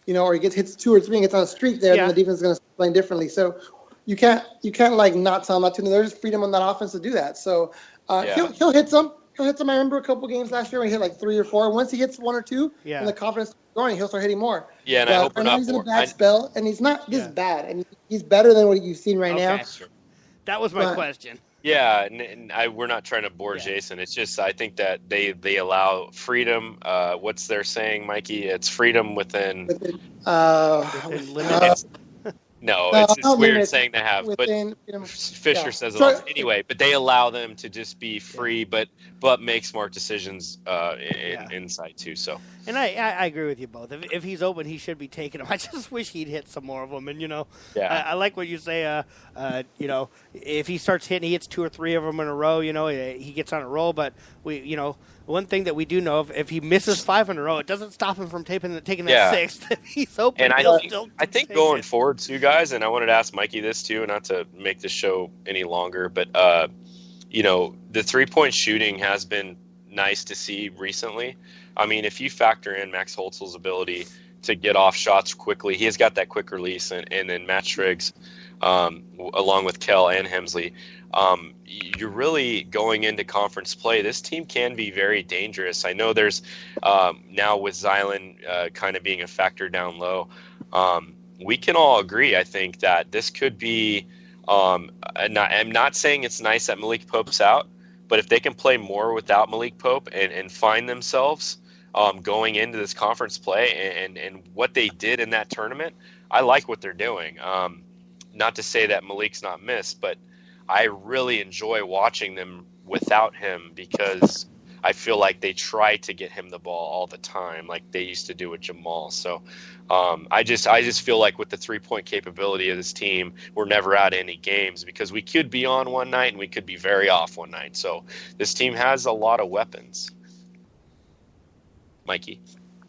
or he hits 2 or 3 and gets on a streak there, then the defense is going to play differently. So you can't like not tell him not to. There's freedom on that offense to do that. So he'll hit some. I remember a couple games last year when he hit like 3 or 4. Once he hits 1 or 2, and the confidence is going, he'll start hitting more. Yeah, and I hope we're not. He's in a bad spell, and he's not this bad, and he's better than what you've seen right now. Sure. That was my question. Yeah, and we're not trying to bore Jason. It's just I think that they allow freedom. What's their saying, Mikey? It's freedom within limits. No, it's weird saying to have, but Fisher says it all. Anyway, but they allow them to just be free, but make smart decisions inside too. So, and I agree with you both. If he's open, he should be taking them. I just wish he'd hit some more of them. And I like what you say. If he starts hitting, he hits 2 or 3 of them in a row. He gets on a roll. But one thing that we do know, if he misses 5 in a row, it doesn't stop him from taking that 6th. If he's open, and I think going forward too, guys, and I wanted to ask Mikey this too, not to make the show any longer, but the 3-point shooting has been nice to see recently. I mean, if you factor in Max Holzel's ability to get off shots quickly. He has got that quick release, and then Matt Triggs, along with Kell and Hemsley, you're really going into conference play. This team can be very dangerous. I know there's now with Zylan kind of being a factor down low. We can all agree, I think, that this could be. I'm not saying it's nice that Malik Pope's out, but if they can play more without Malik Pope and find themselves going into this conference play and what they did in that tournament, I like what they're doing. Not to say that Malik's not missed, but I really enjoy watching them without him because I feel like they try to get him the ball all the time, like they used to do with Jamal. So I just feel like with the 3-point capability of this team, we're never out of any games because we could be on one night and we could be very off one night. So this team has a lot of weapons. Mikey.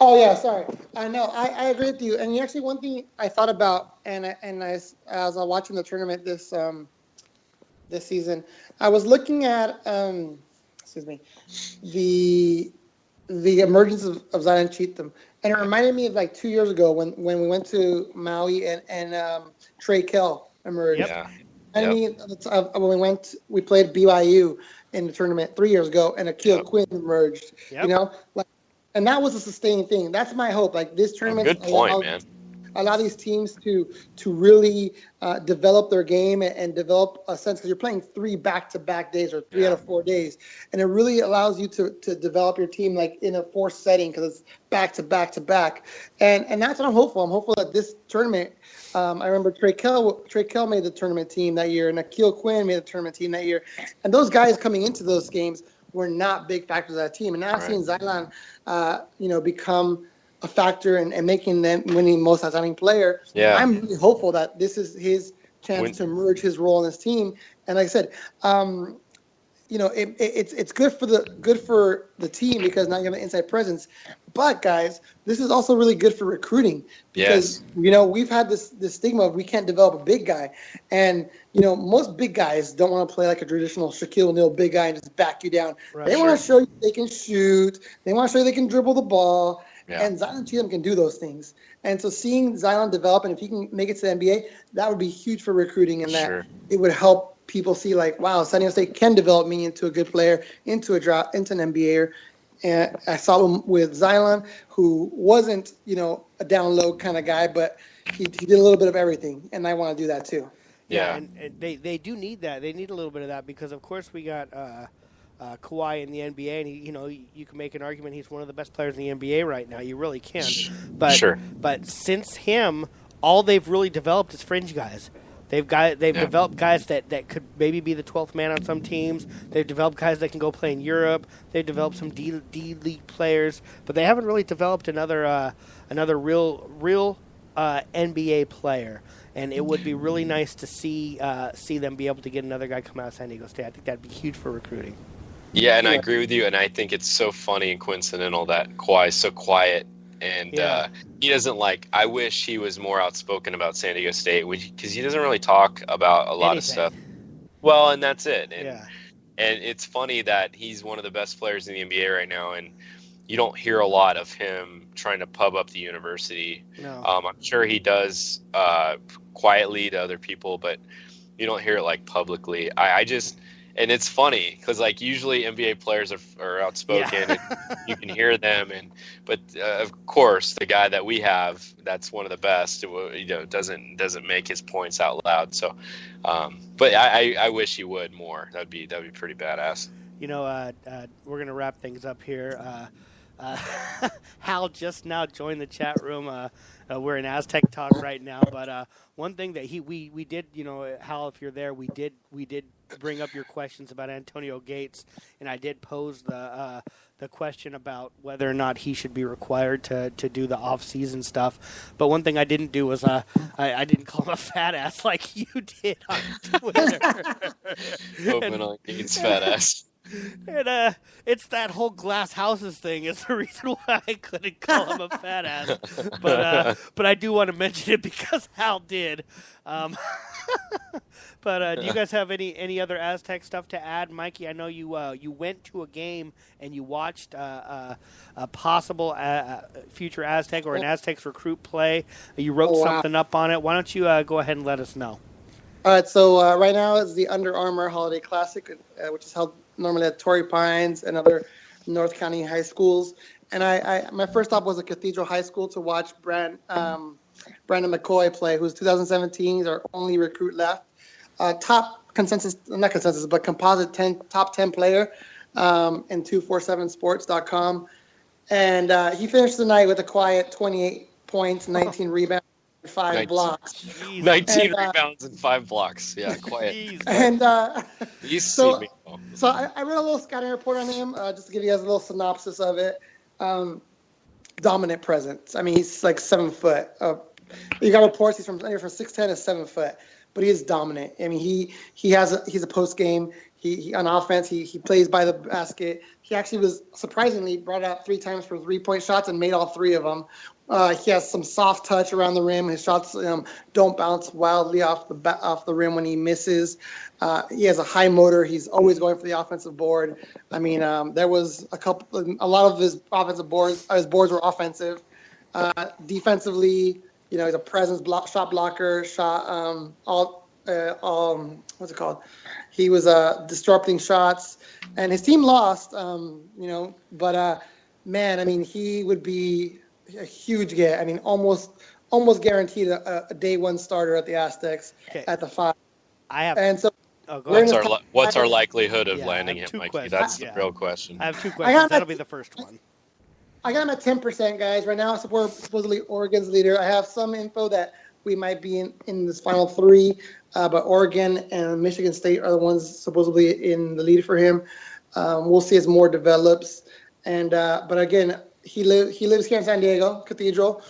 Oh yeah, sorry. I know. I agree with you. And actually, one thing I thought about, as I was watching the tournament this season, I was looking at the emergence of Zion Cheatham, and it reminded me of like 2 years ago when we went to Maui and Trey Kell emerged. Yeah. I mean, when we played BYU in the tournament 3 years ago, and Akil Quinn emerged. Yep. You know, and that was a sustaining thing. That's my hope. Like this tournament, good point, man. Allow these teams to really develop their game and develop a sense, because you're playing 3 back-to-back days or 3 out of 4 days, and it really allows you to develop your team like in a forced setting because it's back-to-back-to-back, and that's what I'm hopeful. I'm hopeful that this tournament. I remember Trey Kell made the tournament team that year, and Akil Quinn made the tournament team that year, and those guys coming into those games were not big factors of that team, and now I've seen Zylan, become a factor and making them winning most outstanding player. Yeah. I'm really hopeful that this is his chance to merge his role in this team. And like I said, it's good for the team because now you have an inside presence. But guys, this is also really good for recruiting because we've had this stigma of we can't develop a big guy, and most big guys don't want to play like a traditional Shaquille O'Neal big guy and just back you down. Right, they want to show you they can shoot. They want to show you they can dribble the ball. Yeah. And Zion Cheatham can do those things. And so seeing Zion develop, and if he can make it to the NBA, that would be huge for recruiting, and that it would help people see like, wow, San Diego State can develop me into a good player, into an NBAer. And I saw him with Zion, who wasn't, a down low kind of guy, but he did a little bit of everything, and I want to do that too. Yeah, and they do need that. They need a little bit of that because, of course, we got Kawhi in the NBA, and you can make an argument he's one of the best players in the NBA right now. You really can. But since him, all they've really developed is fringe guys. They've developed guys that could maybe be the 12th man on some teams. They've developed guys that can go play in Europe. They've developed some D League players, but they haven't really developed another real NBA player. And it would be really nice to see them be able to get another guy come out of San Diego State. I think that'd be huge for recruiting. Yeah, and I agree with you, and I think it's so funny and coincidental that Kawhi is so quiet, and he doesn't I wish he was more outspoken about San Diego State, because he doesn't really talk about a lot of stuff. Well, and that's it. And it's funny that he's one of the best players in the NBA right now, and you don't hear a lot of him trying to pub up the university. No. I'm sure he does quietly to other people, but you don't hear it publicly. And it's funny because usually NBA players are outspoken and you can hear them, but of course the guy that we have that's one of the best doesn't make his points out loud. So, but I wish he would more. That'd be pretty badass. We're gonna wrap things up here. Hal just now joined the chat room. We're in Aztec Talk right now, but one thing that we did, Hal, if you're there, we did bring up your questions about Antonio Gates, and I did pose the question about whether or not he should be required to do the off-season stuff. But one thing I didn't do was I didn't call him a fat ass like you did on Twitter. Open on Gates fat ass. And it's that whole glass houses thing is the reason why I couldn't call him a fat ass. But I do want to mention it because Hal did. But do you guys have any other Aztec stuff to add, Mikey? I know you went to a game and you watched a possible future Aztec or an Aztecs recruit play. You wrote something up on it. Why don't you go ahead and let us know? All right, so right now it's the Under Armour Holiday Classic, which is held normally at Torrey Pines and other North County high schools. And my first stop was at Cathedral High School to watch Brandon McCoy play, who's 2017. He's our only recruit left. Top composite top 10 player in 247sports.com. And he finished the night with a quiet 28 points, 19 rebounds, 5 blocks. 19 rebounds and 5 blocks. Yeah, quiet. And so I read a little scouting report on him, just to give you guys a little synopsis of it. Dominant presence. I mean, he's like 7 foot. You got reports he's from 6'10" to 7 foot, but he is dominant. I mean, he's a post game. He on offense. He plays by the basket. He actually was surprisingly brought out 3 times for 3-point shots and made all 3 of them. He has some soft touch around the rim. His shots don't bounce wildly off the rim when he misses. He has a high motor. He's always going for the offensive board. I mean, there was a lot of his offensive boards. His boards were offensive. Defensively, he's a presence shot blocker. What's it called? He was disrupting shots, and his team lost. But man, I mean, he would be a huge get. I mean, almost guaranteed a day 1 starter at the Aztecs at the 5. What's our likelihood of landing him, Mikey? Questions. That's the real question. I have 2 questions. That'll be the first one. I got him at 10%, guys. Right now, we're supposedly Oregon's leader. I have some info that we might be in this final 3, but Oregon and Michigan State are the ones supposedly in the lead for him. We'll see as more develops. And but again, he lives here in San Diego, Cathedral.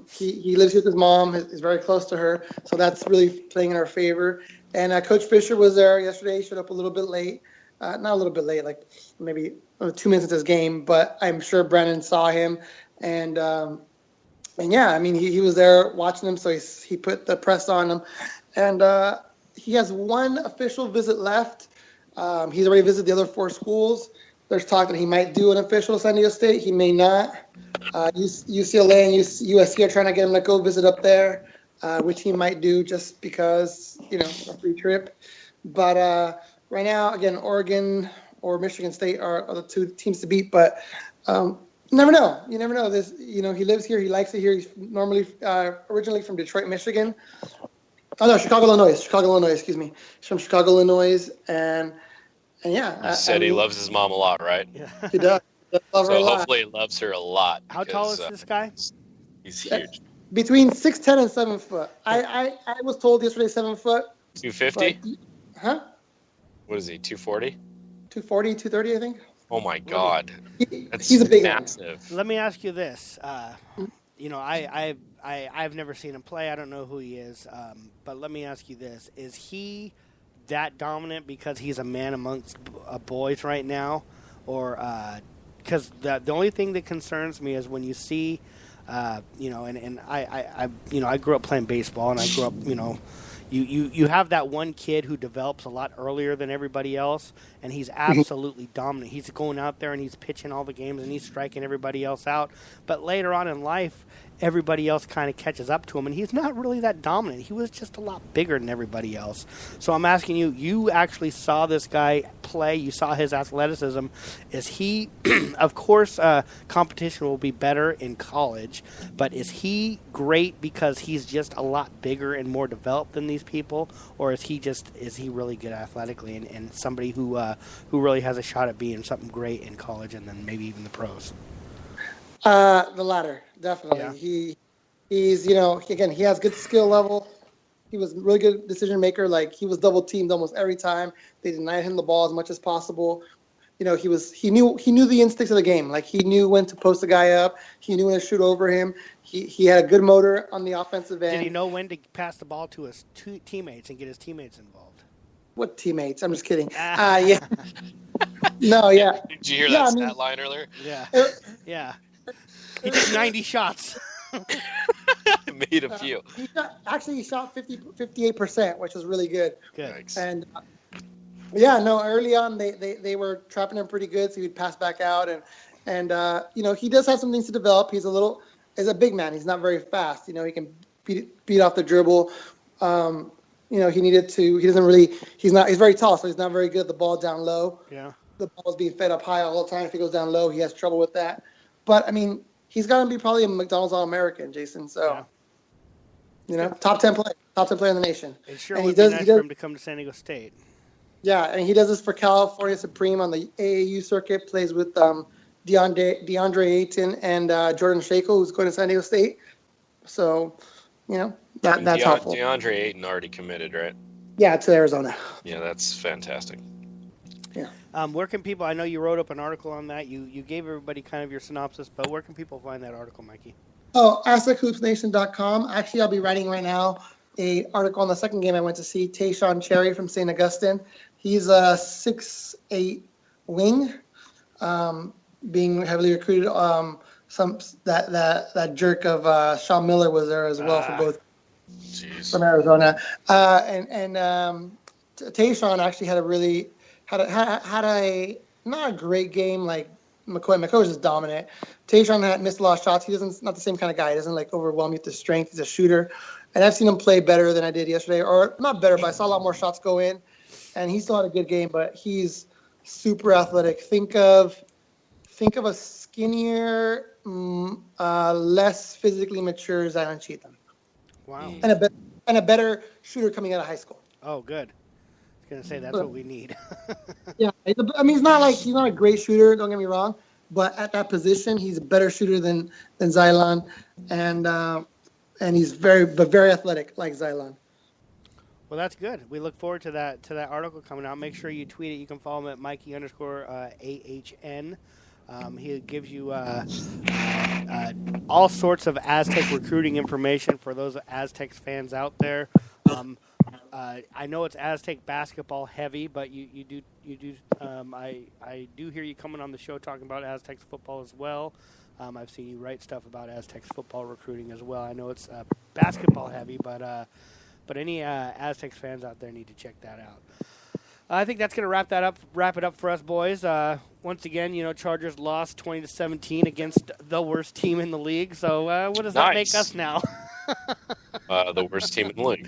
He lives here with his mom. He's very close to her, so that's really playing in our favor. And Coach Fisher was there yesterday. He showed up a little bit late. Not a little bit late, like maybe 2 minutes into his game, but I'm sure Brandon saw him. And yeah, I mean, he was there watching him, so he put the press on him. And he has 1 official visit left. He's already visited the other 4 schools. There's talk that he might do an official San Diego State. He may not. UCLA and USC are trying to get him to go visit up there, which he might do just because, a free trip. But right now, again, Oregon or Michigan State are the 2 teams to beat. But you never know. You never know. This, he lives here. He likes it here. He's normally originally from Detroit, Michigan. Oh no, Chicago, Illinois. Excuse me. He's from Chicago, Illinois, and yeah. He said he loves his mom a lot, right? Yeah. He does. Love her a lot. Hopefully he loves her a lot. How tall is this guy? He's huge. Between 6'10" and 7 foot. I was told yesterday 7 foot. 250? Huh? What is he, 240? 240, 230, I think. Oh my God. He's a big massive. Let me ask you this. I've never seen him play. I don't know who he is. But let me ask you this. Is he that dominant because he's a man amongst boys right now? Or because the only thing that concerns me is when you see, I grew up playing baseball, and I grew up, you have that one kid who develops a lot earlier than everybody else, and he's absolutely dominant. He's going out there and he's pitching all the games and he's striking everybody else out. But later on in life, everybody else kind of catches up to him, and he's not really that dominant. He was just a lot bigger than everybody else. So I'm asking you, you actually saw this guy play. You saw his athleticism. Is he, of course, competition will be better in college, but is he great because he's just a lot bigger and more developed than these people, or is he really good athletically and somebody who really has a shot at being something great in college and then maybe even the pros? The latter, definitely. Yeah. He's again, he has good skill level. He was a really good decision maker. Like, he was double teamed almost every time. They denied him the ball as much as possible. He knew the instincts of the game. Like, he knew when to post a guy up. He knew when to shoot over him. He had a good motor on the offensive end. Did he know when to pass the ball to his teammates and get his teammates involved? what teammates? I'm just kidding. Yeah. No, yeah. Did you hear that stat line earlier? Yeah. Yeah. He took 90 shots. Made a few. He shot 58%, which was really good. Good. Thanks. And early on they were trapping him pretty good, so he would pass back out, and he does have some things to develop. He's a big man. He's not very fast. He can beat off the dribble. He's very tall, so he's not very good at the ball down low. Yeah. The ball's being fed up high all the time. If he goes down low, he has trouble with that. But I mean, he's going to be probably a McDonald's All-American, Jason. So, top 10 player in the nation. It sure would be nice for him to come to San Diego State. Yeah, and he does this for California Supreme on the AAU circuit. Plays with DeAndre Ayton and Jordan Shako, who's going to San Diego State. So, that's helpful. DeAndre Ayton already committed, right? Yeah, to Arizona. Yeah, that's fantastic. Yeah. Where can people? I know you wrote up an article on that. You gave everybody kind of your synopsis, but where can people find that article, Mikey? Oh, AztecHoopsNation.com. Actually, I'll be writing right now an article on the second game I went to see. Tayshaun Cherry from St. Augustine. He's a 6'8" wing, being heavily recruited. That jerk of Sean Miller was there as well for both from Arizona. Tayshaun actually had a not a great game like McCoy. McCoy was just dominant. Tayshaun had missed a lot of shots. He's not the same kind of guy. He doesn't overwhelm you with his strength. He's a shooter. And I've seen him play better than I did yesterday. Or not better, but I saw a lot more shots go in. And he still had a good game, but he's super athletic. Think of a skinnier, less physically mature Zion Cheatham. Wow. And a better shooter coming out of high school. Oh, good. I was going to say that's what we need. Yeah, he's not a great shooter, don't get me wrong, but at that position he's a better shooter than Xylon, and he's very athletic like Xylon. Well, that's good. We look forward to that article coming out. Make sure you tweet it. You can follow him at Mikey_AHN. He gives you all sorts of Aztec recruiting information for those Aztecs fans out there. I know it's Aztec basketball heavy, but you do. I do hear you coming on the show talking about Aztecs football as well. I've seen you write stuff about Aztecs football recruiting as well. I know it's basketball heavy, but any Aztecs fans out there need to check that out. I think that's going to wrap it up for us, boys. Once again, Chargers lost 20-17 against the worst team in the league. So what does that make us now? The worst team in the league.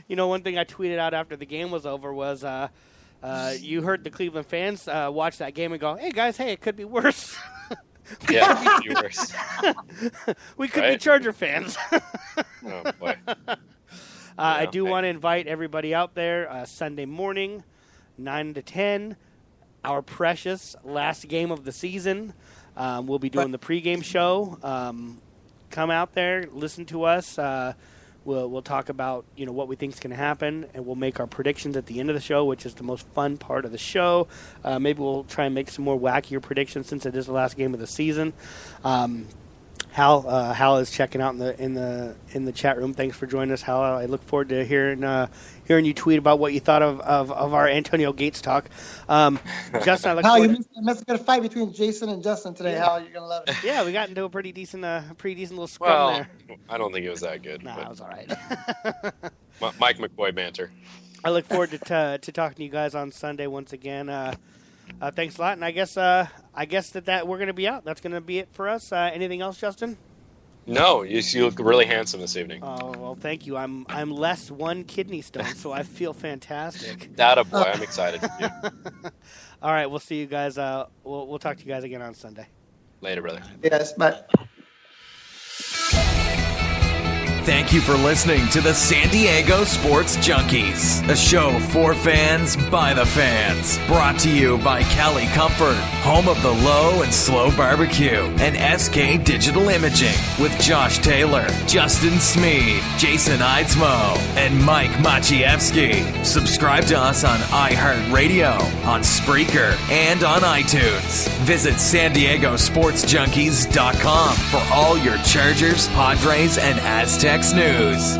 One thing I tweeted out after the game was over was you heard the Cleveland fans watch that game and go, "Hey guys, it could be worse." Yeah, it could be worse. We could be Charger fans. Oh boy. I do want to invite everybody out there Sunday morning, 9 to 10, our precious last game of the season. We'll be doing the pregame show. Come out there, listen to us. We'll talk about what we think is going to happen, and we'll make our predictions at the end of the show, which is the most fun part of the show. Maybe we'll try and make some more wackier predictions since it is the last game of the season. Hal is checking out in the chat room. Thanks for joining us, Hal. I look forward to hearing you tweet about what you thought of our Antonio Gates talk. Justin, I look forward. You missed a good fight between Jason and Justin today. Yeah. Hal, you're gonna love it. Yeah, we got into a pretty decent little scrum there. I don't think it was that good. Nah, it was all right. Mike McCoy banter. I look forward to talking to you guys on Sunday once again. Thanks a lot, and I guess that we're going to be out. That's going to be it for us. Anything else, Justin? No, you look really handsome this evening. Oh well, thank you. I'm less one kidney stone, so I feel fantastic. That boy, I'm excited for you. All right, we'll see you guys. We'll talk to you guys again on Sunday. Later, brother. Yes, bye. Thank you for listening to the San Diego Sports Junkies, a show for fans by the fans. Brought to you by Cali Comfort, home of the low and slow barbecue, and SK Digital Imaging with Josh Taylor, Justin Smeed, Jason Eidsmoe, and Mike Maciejewski. Subscribe to us on iHeartRadio, on Spreaker, and on iTunes. Visit SanDiegoSportsJunkies.com for all your Chargers, Padres, and Aztecs news.